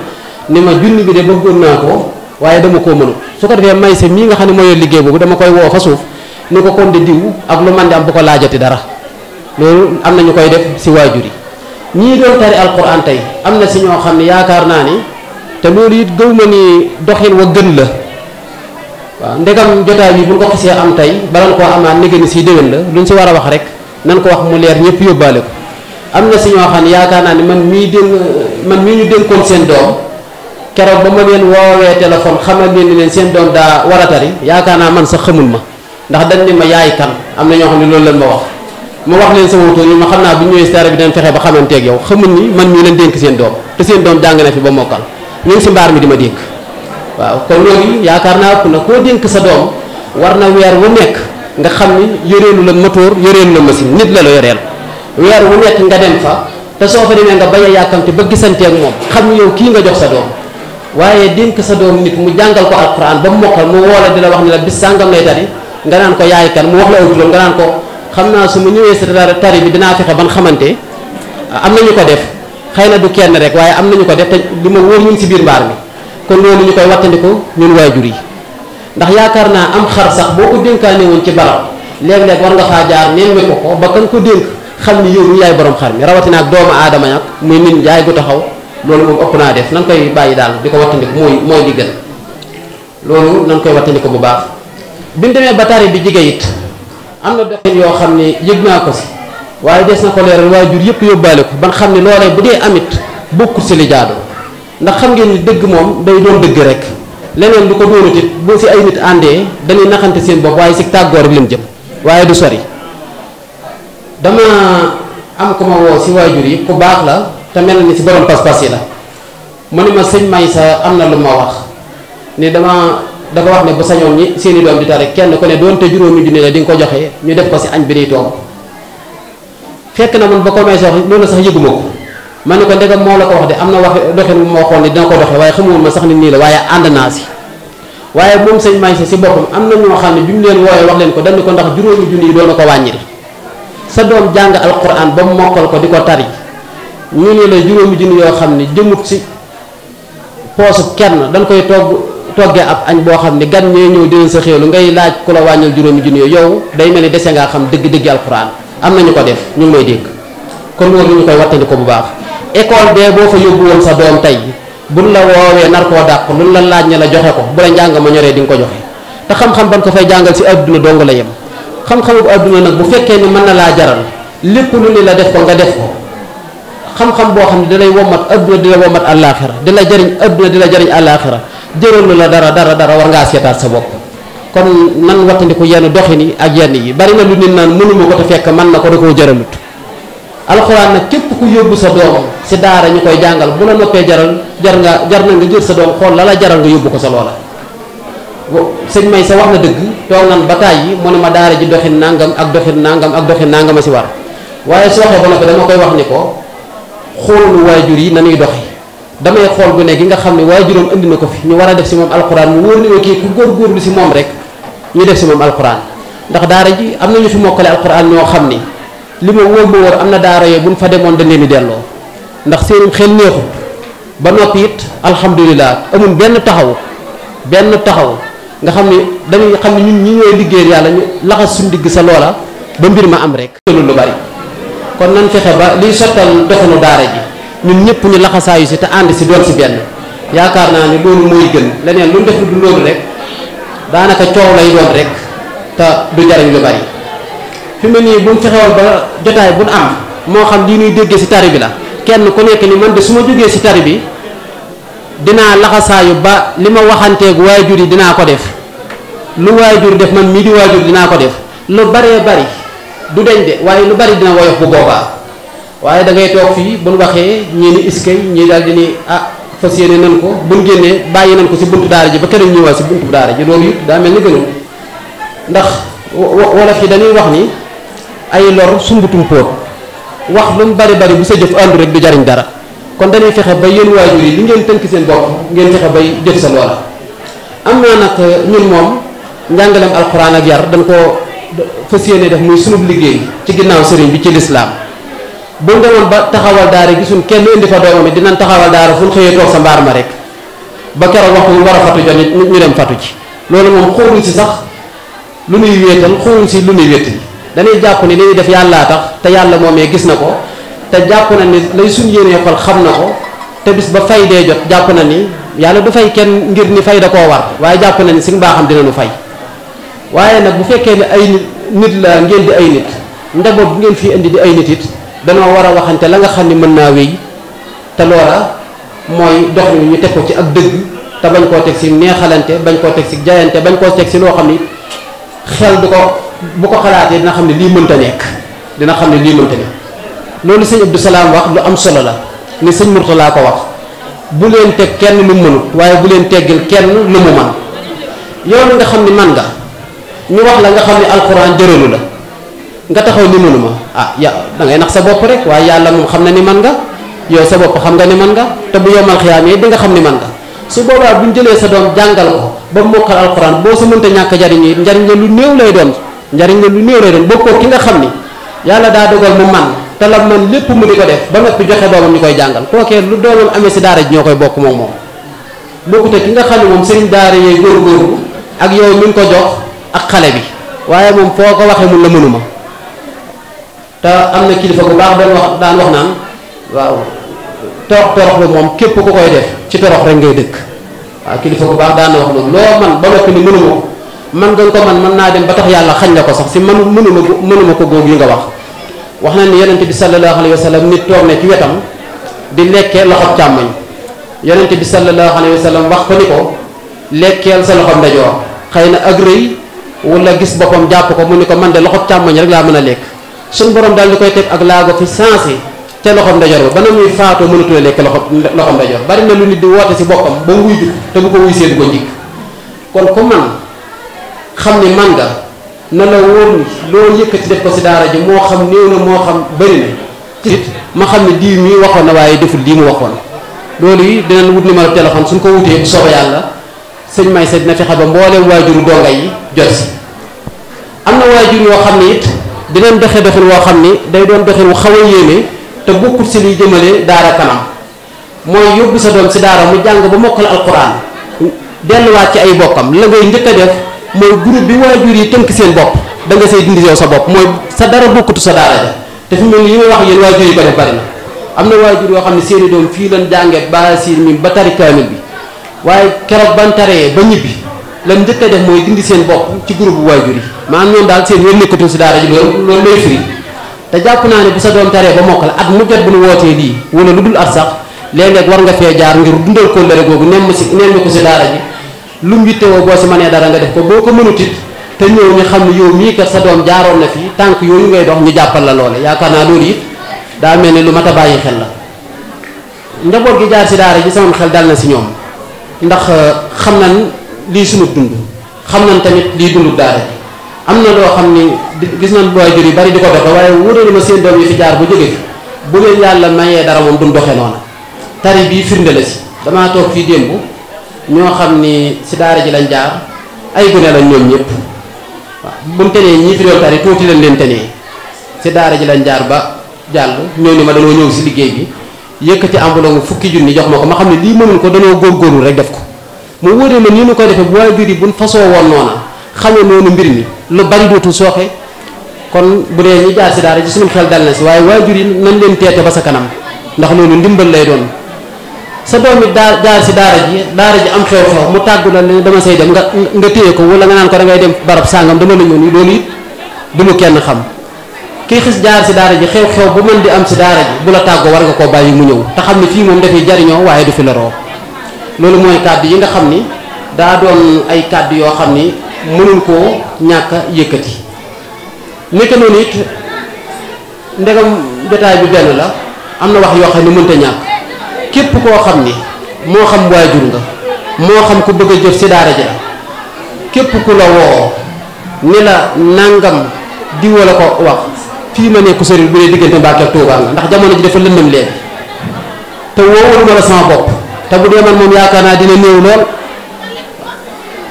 ni ma junni bi de bëggoon naa ko waaye dama koo mënut su ko defee may sa mii nga xam ne mooy liggéey boobu dama koy woo fa suuf ni ko kon de diw ak lu man di am bu ko laajati dara loolu am na ñu koy def si waajur yi ñii doon tari alquran tey am na si ñoo xam ne yaakaar naa ni te loolu it gëw ma ni doxin wa gën la waaw ndegam jotaay bi bu ñu ko xisee am tey bala koo amaat négé ni si déwén la luñ si war a wax rek nan ko wax mu leer ñëpp yóbbaale ko am na si ñoo xam ne yaakaar naa ni man mii ñu dénkoon seen doom keroog ba ma leen woowee téléphone xamal leen ni leen seen doom daa war a tari yaakaar naa man sax xamul ma ndax dañ ne ma yaay kan am na ñoo xam ne loolu lañ ma wax leen sama wutóor yi ma xam naa bu ñëwee si dara bi dañ fexe ba xamanteeg yow xamul ni man mii leen dénk seen doom te seen doom jàng na fi ba mokkal ñu ngi si mbaar mi di ma dénk waaw kon loolu yaakaar naa ëpp na koo dénk sa doom war na weer wu nekk nga xam ni yoreelu la moteur yoreelu la machine nit la la yoreel weer wu nekk nga dem fa te soo fa demee nga bañ a yàkkamte ba gisanteeg moom xam ni yow kii nga jox sa doom waaye dénk sa doom nit mu jàngal ko alquran ba mu mokkal mu woola di la wax ni la bis sàngam lay tari nga naan ko yaay kan mu wax la aw turam nga naan ko xam naa su ma ñëwee sa tari bi dinaa fexe ban xamante am na ñu ko def xëy na du kenn rek waaye am na ñu ko def te li ma wóor ñun si biir mbaar mi kon loolu ñu koy wattandiku ñun waajur yi ndax yaakaar naa am xar sax boo ko dénkaane woon ci barab léeg-léeg war nga faa jaar nemme ko ba kan ko dénk xam ni yow mi yaay borom xar mi rawatina ak doomu aadama nag muy nit yaay gu taxaw loolu moom ëpp naa def nan koy bàyyi daal di ko wattandiku mooy li gën loolu nan koy wattandiku bu baax bi mu demee ba tari bi jige it am na doxin yoo xam ne yëg naa ko si waaye des na ko leeral waajur yëpp yóbbaale ko ban xam ne loolee bu dee amit bokkul si li jaadu ndax xam ngeen ni dëgg moom day doon dëgg rek leneen lu ko doonut it bu si ay nit àndee dañuy naxante seen bopp waaye si tàggoo rek leen jëm waaye du sori dama am ko ma woo si waajur yi ku baax la te mel ni si borom pas-pas yi la mu ne ma sëñ Maysa am na lu ma wax ni dafa wax ne bu sañoon ñi seeni doom di tari kenn ku ne doonte juróomi junni la di nga ko joxe ñu def ko si añ bi day toog fekk na man ba ko may wax loolu sax yëguma ko ma ne ko ndegam moo la ko wax de am na wax doxin bu ma waxoon ne dina ko doxe waaye xamul ma sax ni nii la waaye ànd naa si waaye moom sëñ Maysa si boppam am na ñoo xam ne bi mu leen wooyee wax leen ko dañ ko ndax juróomi junni yi doon na ko wàññil sa doom jàng alquran ba mu mokkal ko di ko tari ñu ne la juróomi junni yoo xam ne jëmut si poosu kenn dañ koy toggee ab añ boo xam ne gan ñee ñëw dinañ sa xéelu ngay laaj ku la wàññil juróomi junni yooyu yow day mel ni dese ngaa xam dëgg-dëgg alquran am nañu ko def ñu ngi may dégg kon loolu ñu koy wattandi ko bu baax école bee boo fa yóbbu woon sa doom tey buñ la woowee nar koo dàq luñ la laaj ne la joxe ko bu la njàng ma ñoree di nga ko joxe te xam-xam ban ko fay jàngal si adduna dong la yem xam-xamu bu adduna nag bu fekkee ni mën na laa jaral lépp lu ni la def ko nga def ko xam-xam boo xam ne da lay womat adduna di la womat àllaaxira di la jëriñ adduna di la jëriñ àllaaxira jëralu la dara war ngaa seetaat sa bopp kon nan wattandiku yenn doxin yi ak yenn yi bari na lu nit naan mënuma ko te fekk mën na ko da koo jëralut alxuraan nag képp ku yóbbu sa doom si daara ñu koy jàngal bu la noppee jar na nga jël sa doom xool la la jaral nga yóbbu ko sa loola sëñ may sa wax na dëgg toog nan ba tàyyi mu ne ma daara ji doxin nangam ak doxin nangam ak doxin nangam a si war waaye su waxee ba noppi dama koy wax ni ko xoolul waajur yi nanuy doxi damay xool gu ne gi nga xam ne waajuram indi na ko fi ñu war a def si moom alxuraan mu wóor ni ma kii ku góorgóorlu si moom rek ñu def si moom alxuraan ndax daara ji am na ñu fi mokkale alxuraan ñoo xam ni li ma wóor ma wóor am na daara yooyu bu ñu fa demoon dañ leen di delloo ndax seenum xel neexut ba noppi it alhamdulilah amul benn taxaw nga xam ne dañuy xam ne ñun ñi ñooy liggéeyal yàlla ñu laxas suñu digg sa loola ba mbir ma am rek lu bari kon nan fexe ba liy sottal doxinu daara ji ñun ñëpp ñu laxasaayu si te ànd si doon si benn yaakaar naa ne loolu mooy gën leneen lu def du loolu rek daanaka coow lay doon rek te du jariñ lu bari fi mu nii bu mu fexewoon ba jotaay bu am moo xam lii ñuy déggee si tari bi la kenn ku nekk ni man de su ma jógee si tari bi dinaa laxasaayu ba li ma waxanteeg waajur yi dinaa ko def lu waajur def man mii di waajur dinaa ko def lu baree bari du deñ de waaye lu bari dina woyof bu boobaa waaye da ngay toog fii bu ñu waxee ñii ni iskay ñii daal di ni fas yéene nan ko bu ñu génnee bàyyi nan ko si buntu daara ji ba keneen ñëwaat si buntu daara ji loolu it daa mel ni gënul ndax wolof yi dañuy wax ni ay lor sumbutum póot wax lu mu bari bu sa jëf àndu rek du jariñ dara kon dañuy fexe ba yéen waajur yi li ngeen tënk seen bopp ngeen fexe bay jëf sa loola am naa nag ñun moom njàngaleem alxuraan ak yar dañ ko fas yéene def muy sunub liggéey ci ginnaaw sëriñ bi ci lislaam bu ñu demoon ba taxawal daara gisuñ kenn indi fa doomam it dinañ taxawal daara fu ñu xëyee toog sa mbaar ma rek ba keroog waxtu war a fatu jot ñu dem fatu ci loolu moom xooluñ si sax lu nuy wéetal xooluñ si lu nuy wéttali dañuy jàpp ni li ñuy def yàllaa tax te yàlla moomee gis na ko te jàpp na ni lay suñ yéenee xol xam na ko te bis ba fay dee jot jàpp na ni yàlla du fay kenn ngir ni fay da koo war waaye jàpp na ni si mbaaxam dina nu fay waaye nag bu fekkee ne ay nit la ngeen di ay nit njaboot bu ngeen fii indi di ay nit it danoo war a waxante la nga xam ni mën naa wéy te loola mooy dox ñu teg ko ci ak dëgg te bañ koo teg si neexalante bañ koo teg si jaayante bañ koo teg si loo xam ni xel du ko bu ko xalaatee dina xam ne lii mënta nekk dina xam ne lii mënta nekk loolu sëñ Abdou Salaam wax lu am solo la ni sëñ Mourtala ko wax bu leen teg kenn lu mënut waaye bu leen teggil kenn lu mu man yow nga xam ni man nga ñu wax la nga xam ni alxuraan jëralu la nga taxaw ni mënuma ya da ngay nax sa bopp rek waaye yàlla moom xam na ni man nga yow sa bopp xam nga ni man nga te bu yomal xiyaamee di nga xam ni man nga su boobaa buñ jëlee sa doom jàngal ko ba mokkal alxuraan boo sa mënta ñàkk jariñ yi njariñ la lu néew lay doon njariñ la lu néew lay doon bokkoo ki nga xam ni yàlla daa dogal mu man te la man lépp mu di ko def ba noppi joxe doomam ñu koy jàngal kookee lu doomam amee si daara ji ñoo koy bokk moom bokkute ki nga xam ne moom sëriñ daara yooyu góorgóorlu ak yow mi ngi ko jox ak xale bi waaye moom foo ko waxee mun la mënuma te am na kilifa bu baax daan wax naan waaw torox lu moom képp ku koy def ci torox rek ngay dëkk waaw kilifa bu baax daan na wax loolu loo man ba noppi ni mënuma ko man nga ko man mën naa dem ba tax yàlla xañ la ko sax si mënuma ko góog yi nga wax na ni yonente bi sallallahu alayhi wa sallam nit toog ne ci wetam di lekkee loxob càmmoñ yonente bi sallallahu alayhi wa sallam wax ko ni ko lekkeel sa loxob ndajoor xëy na ak rëy wala gis boppam jàpp ko mu ni ko man de loxob càmmoñ rek laa mën a lekk suñ borom daal di koy teg ak laago fi sensé te loxob ndajoor ba na muy faatoo mënatula lekk loxob ndajoor bari na lu nit di woote si boppam ba wuy dugg te bu ko wuy see du ko njëkk kon ku man xam ni man nga na la wóor ni loo yëkkati def ko si daara ji moo xam néew na moo xam bëri na it ma xam ne diw mii waxoon na waaye deful lii mu waxoon loolu yi dinañ wut numéro téléphone suñ ko wutee bu soobee yàlla sëñ may sa dina fexe ba mbooleem waajuru donga yi jot si am na waajur yoo xam ne it dinañ doxe doxin woo xam ni day doon doxin wu xaw a yéeme te bokkut si liy jëmale daara kanam mooy yóbbu sa doom si daara mu jàng ba mokkal alquran delluwaat ci ay bokkam la ngay njëkk a def mooy groupe bi waajur yi tënk seen bopp da nga say dindi yow sa bopp mooy sa dara bokkutu sa daara ja te fi mu ne li may wax yéen waajur yi ko def bari na am na waajur yoo xam ne seeni doom fii lan jàngeet ba siir mi ba tari kaamil bi waaye keroog ban taree ba ñibbi lan njëkk a def mooy dindi seen bopp ci groupe bu waajur yi maanaam ñoom daal seen yoon nekkatul si daara ji loolu lay firi te jàpp naa ne bu sa doom taree ba mokkal at mu jot bu nu wootee lii wala lu dul at sax léeg-léeg war nga fee jaar ngir dundal kóllëre googu nemm ko si daara ji lu mu yittewoo boo si mënee dara nga def ko boo ko mënut it te ñëw ñu xam ne yow mii kat sa doom jaaroon na fii tànk yooyu ngay dox ñu jàppal la loole yaakaar naa loolu it daa mel ni lu mat a bàyyi xel la njaboot gi jaar si daara ji sama xel dal na si ñoom ndax xam nañ lii sunu dund xam nañ tamit lii dundu daara ji am na loo xam ni gis nañ waajur yu bari di ko doxe waaye wóoree ma seen doom yi fi jaar bu jóge fi bu leen yàlla mayee dara moom duñ doxee noona tari bii firnde la si damaa toog fii démb ñoo xam ni si daara ji lañ jaar ay gune lañ ñoom ñëpp waaw bu mu tenee ñii fi doon tari tuuti lañ leen tenee si daara ji lañ jaar ba jàll ñëw ni ma danoo ñëw si liggéey bi yëkkati enveloppe fukki junni jox ma ko ma xam ne lii mënuñ ko danoo góorgóorlu rek def ko mu wóoree ma nii nu koy defee bu waajur yi buñ fasoo woon noona xamee noonu mbir mi lu bari dootul sooxe kon bu dee ñi jaar si daara ji suñu xel dal na si waaye waajur yi nañ leen teete ba sa kanam ndax loolu ndimbal lay doon sa doom it jaar si daara ji am xew-xew mu tàggu la ne dama say dem nga téye ko wala nga naan ko da ngay dem barab sàngam dama la ñëw nii loolu it du mu kenn xam kii xis jaar si daara ji xew-xew bu mën di am si daara ji bu la tàggoo war nga koo bàyyi mu ñëw te xam ne fii moom dafay jariñoo waaye du fi loroo loolu mooy kàddu yi nga xam ni daa doon ay kàddu yoo xam ni mënul koo ñàkk a yëkkati nekk noonu it ndegam jotaay bi benn la am na wax yoo xam ne mënta ñàkk képp koo xam ni moo xam waajur nga moo xam ku bëgg a jëf si daara ji la képp ku la woo ni la nangam di wala ko wax fii ma nekk sori bu dee diggante Mbàkke ak Tuubaa nga ndax jamono ji dafa lëndëm léegi te wóoruma la sama bopp te bu dee man moom yaakaar naa dina néew lool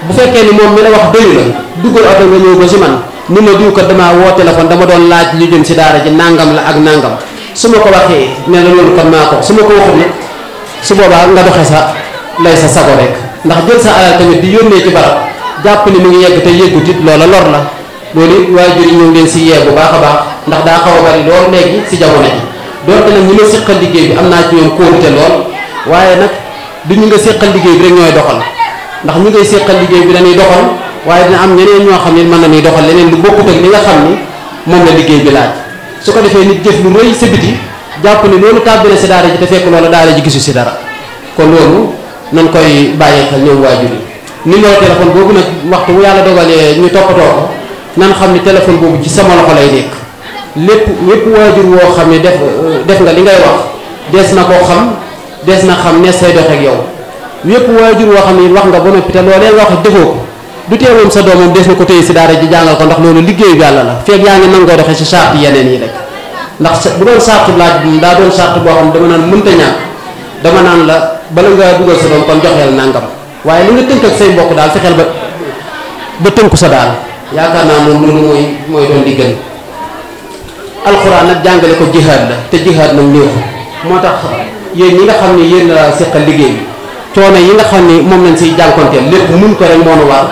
bu fekkee ni moom mi la wax doyu la duggal oto nga ñëw ba si man ni ma diw kat damaa woo téléphone dama doon laaj lu jëm si daara ji nangam la ak nangam su ma ko waxee nee na loolu kon maa ko su ma ko waxul nit su boobaa nga doxee sa lay sa sago rek ndax jël sa alal tamit di yónnee ci barab jàpp ni mu ngi yegg te yeggut it loola lor la loolu it waajur yi ñëw leen si yee bu baax a baax ndax daa xaw a bari lool léegi si jamono ji doonte nag ñi ma séqal liggéey bi am naa ci ñoom kóolute lool waaye nag du ñu nga séqal liggéey bi rek ñooy doxal ndax ñi ngay séqal liggéey bi dañuy doxal waaye dina am ñeneen ñoo xam ne mën nañuy doxal leneen lu bokkut ak li nga xam ni moom la liggéey bi laaj su ko defee nit jëf lu rëy sa biti jàpp ni loolu tàbbi na si daara ji te fekk loolu daara ji gisu si dara kon loolu nañ koy bàyyi xel ñoom waajur yi numéro téléphone boobu nag waxtu bu yàlla dogalee ñu toppatoo ko nan xam ni téléphone boobu ci sama loxo lay nekk lépp waajur woo xam ne def nga li ngay wax dees na koo xam dees na xam ne say dox ak yow lépp waajur woo xam ne wax nga ba noppi te loolee nga wax defoo ko du tee moom sa doomam dees na ko téye si daara ji jàngal ko ndax loolu liggéeyu yàlla la feeg yaa ngi nangoo doxee si charte yeneen yi rek ndax bu doon charte laaj bi daa doon charte boo xam ne dama naan mënta ñàkk dama naan la bala nga dugal sa doom kon joxeel nangam waaye li nga tënk ak say mbokk daal fexeel ba tënku sa daal yaakaar naa moom loolu mooy doon di gën alxuraan nag jàngale ko jihaad la te jihaad nag néexu moo tax yéen ñi nga xam ne yéen la seqal liggéey bi coono yi nga xam ne moom lañ siy jànkonteel lépp mun ko rek moonu war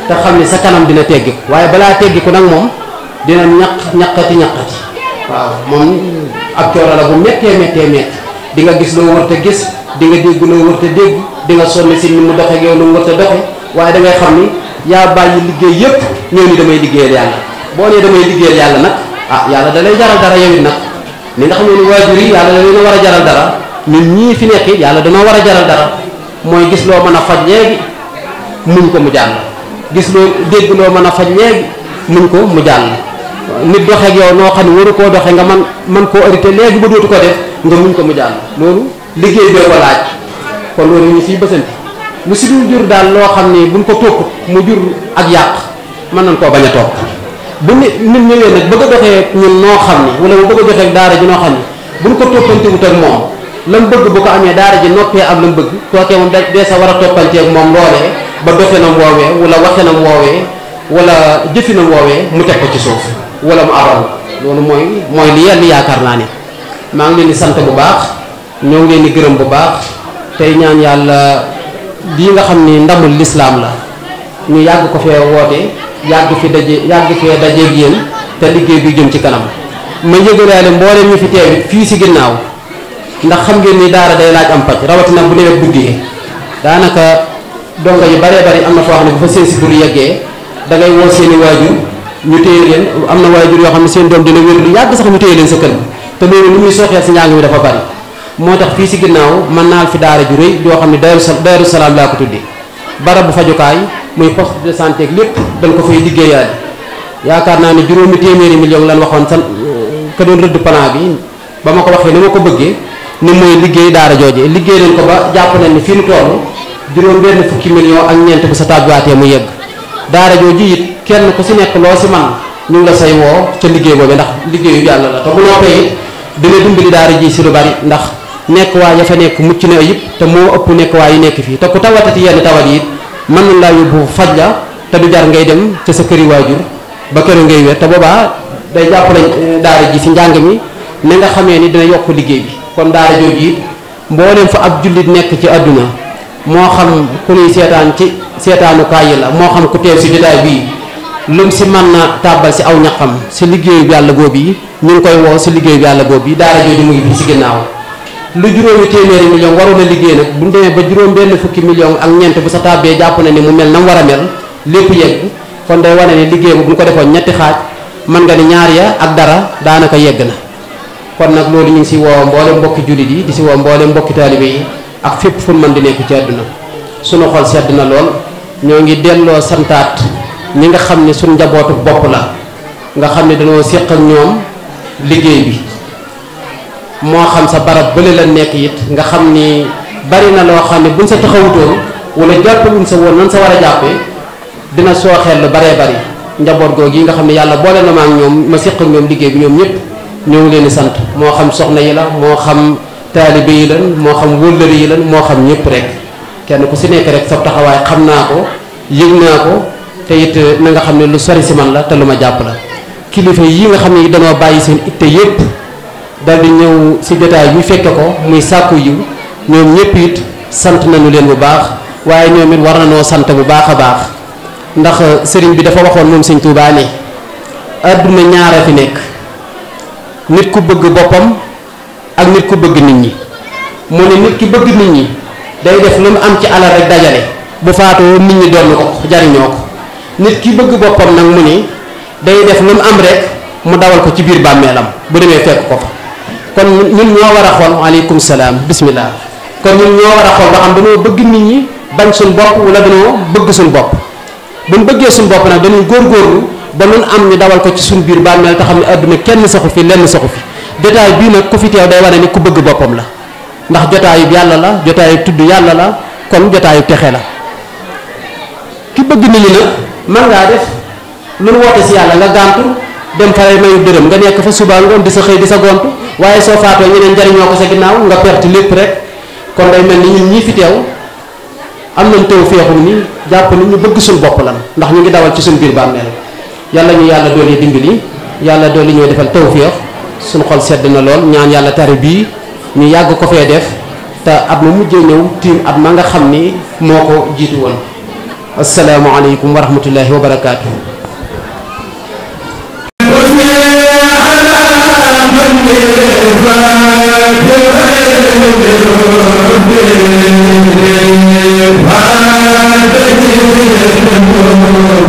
te xam ne sa kanam dina teggi ko waaye balaa teggi ko nag moom dina ñaqati waaw moom ab coono la bu méttee di nga gis loo wër te gis di nga dégg loo wër te dégg di nga sonn si ni mu doxe yow lu mu wër te doxe waaye da ngay xam ni yaa bàyyi liggéey yépp ñëw ni damay liggéeyal yàlla boo nee damay liggéeyal yàlla nag yàlla da lay jaral dara yow it nag ni nga xam ne ni waajur yi yàlla da leen a war a jaral dara ñun ñii fi nekk yàlla danoo war a jaral dara mooy gis loo mën a faj léegi muñ ko mu jàll gis loo dégg loo mën a faj léegi muñ ko mu jàll nit doxeek yow noo xam ne waru koo doxe nga man koo arrêté léegi ba dootu ko def nga muñ ko mu jàll loolu liggéey bee ko laaj kon loolu ñu siy bësanti lu si dul jur daal loo xam ne buñ ko topp mu jur ak yàq mën nañ koo bañ a topp bu nit ñëwee nag bëgg a doxee ñun noo xam ni wala bu bëgg a doxee daara ji noo xam ni buñ ko toppantewut ak moom lam bëgg bu ko amee daara ji noppee am lam bëgg kookee moom dee sa war a toppanteeg moom loolee ba doxinam woowee wala waxinam woowee wala jëfinam woowee mu teg ko ci suuf wala mu abal loolu mooy li yenn yaakaar naa ne maa ngi leen di sant bu baax ñoo ngi leen di gërëm bu baax tey ñaan yàlla lii nga xam ni ndamul lislaam la ñu yàgg ko fee woote yàgg fee dajeeg yéen te liggéey bi jëm ci kanam ma yëgalaale mboolem ñu fi teew fii si ginnaaw ndax xam ngeen ni daara day laaj am paj rawatina bu nawet duggee daanaka donga yu baree bari am na foo xam ne bu fa seen si bul yeggee da ngay woo seeni waajur ñu téye leen am na waajur yoo xam ne seen doom dina wér lu yàgg sax ñu téye leen sa kër te loolu lu muy sooxeel si njàng mi dafa bari moo tax fii si ginnaaw mën naal fi daara ju rëy yoo xam ne Daaru Salaam laa ko tuddi barab bu fajukaay muy poste de santé ak lépp dañ ko fay liggéeyaale yaakaar naa ne juróomi téeméeri million lan waxoon san ka doon rëdd plan bi ba ma ko waxee ni ma ko bëggee ni mooy liggéey daara jooje liggéey nañ ko ba jàpp nañ ni fii nu toll juróom benn fukki million ak ñeent bu sa tàbbiwaatee mu yegg daara jooju it kenn ku si nekk loo si man ñu ngi la say woo ca liggéey boobu ndax liggéeyu yàlla la te bu noppee it dina dimbali daara ji si lu bari ndax nekk waa ya fa nekk mucc na ayib te moo ëpp nekk waa yi nekk fii te ku tawatati yenn tawat yi it mën nañ laa yóbbu faj la te du jar ngay dem ca sa këri waajur ba këru ngay wér te boobaa day jàppale daara ji si njàng mi ne nga xamee ni dina yokk liggéey bi kon daara jooju it mbooleem fa ab jullit nekk ci àdduna moo xam ku nuy seetaan ci seetaanukaay yi la moo xam ku teew si jotaay bii lum si mën na tàbbal si aw ñaqam si liggéeyu yàlla boobu yi ñu ngi koy woo si liggéeyu yàlla boobu yi daara jooju mu ngi fii si ginnaaw lu juróomi téeméeri million waroon a liggéey nag bu ñu demee ba juróom benn fukki million ak ñeent bu sa tàbbee jàpp na ni mu mel na mu war a mel lépp yegg kon day wane ne liggéey bu ñu ko defoon ñetti xaaj mën nga ni ñaar ya ak dara daanaka yegg na kon nag loolu ñu ngi si woo mboolem mbokki jullit yi di si woo mboolem mbokki taalibe yi ak fépp fu mën di nekk ci àdduna sunu xol sedd na lool ñoo ngi delloo santaat ñi nga xam ne suñ njabootu bopp la nga xam ne dañoo séq ak ñoom liggéey bi moo xam sa barab bële la nekk it nga xam ni bari na loo xam ne buñ sa taxawutoon wala jàppaluñ sa woon nan sa war a jàppee dina sooxeel lu baree bari njaboot googu yi nga xam ne yàlla boole na ma ak ñoom ma séq ak ñoom liggéey bi ñoom ñëpp ñoo ngi leen di sant moo xam soxna yi la moo xam taalibe yi lan moo xam wëllëri yi lan moo xam ñëpp rek kenn ku si nekk rek sa taxawaay xam naa ko yëg naa ko te it na nga xam ne lu sori si man la te lu ma jàpp la kilifa yi nga xam ne danoo bàyyi seen itte yëpp dal di ñëw si jotaay bi fekke ko muy sàkku yiw ñoom ñëpp it sant nañu leen bu baax waaye ñoom it war na noo sant bu baax a baax ndax sëriñ bi dafa waxoon moom sëñ Tuubaa ne àdduna ñaara fi nekk nit ku bëgg boppam ak nit ku bëgg nit ñi mu ne nit ki bëgg nit ñi day def lu mu am ci alal rek dajale bu faatoo nit ñi doon ko jariñoo ko nit ki bëgg boppam nag mu ne day def lu mu am rek mu dawal ko ci biir bàmmeelam bu demee fekk ko fa kon ñun ñoo war a xool waaleykum salaam bismillah kon ñun ñoo war a xool ba xam dañoo bëgg nit ñi bañ suñ bopp wala dañoo bëgg suñ bopp buñ bëggee suñ bopp nag dañuy góorgóorlu ba nun am ñu dawal ko ci suñ biir bàmmeel te xam ne àdduna kenn saxu fi lenn saxu fi jotaay bii nag ku fi teew day wane ni ku bëgg boppam la ndax jotaayub yàlla la jotaayub tudd yàlla la kon jotaayub texe la ki bëgg nit ñi nag man ngaa def lu nu woote si yàlla nga gàntu dem fa mayu dërëm nga nekk fa suba ngoon di sa xëy di sa gontu waaye soo faatoo ñeneen jariñoo ko sa ginnaaw nga perte lépp rek kon day mel ni ñun ñii fi teew am nañ taw feexum ni jàpp ni ñu bëgg suñ bopp lan ndax ñu ngi dawal ci suñ biir bàmmeel yàlla ñu yàlla doole dimbali yàlla doole ñoo defal tawféex suñ xol sedd na lool ñaan yàlla tari bii ñu yàgg ko fee def te at ma mujjee ñëw tiim at ma nga xam ni moo ko jiitu woon asalaamualeykum wa rahmatullahi wa barakaatu. Thank you.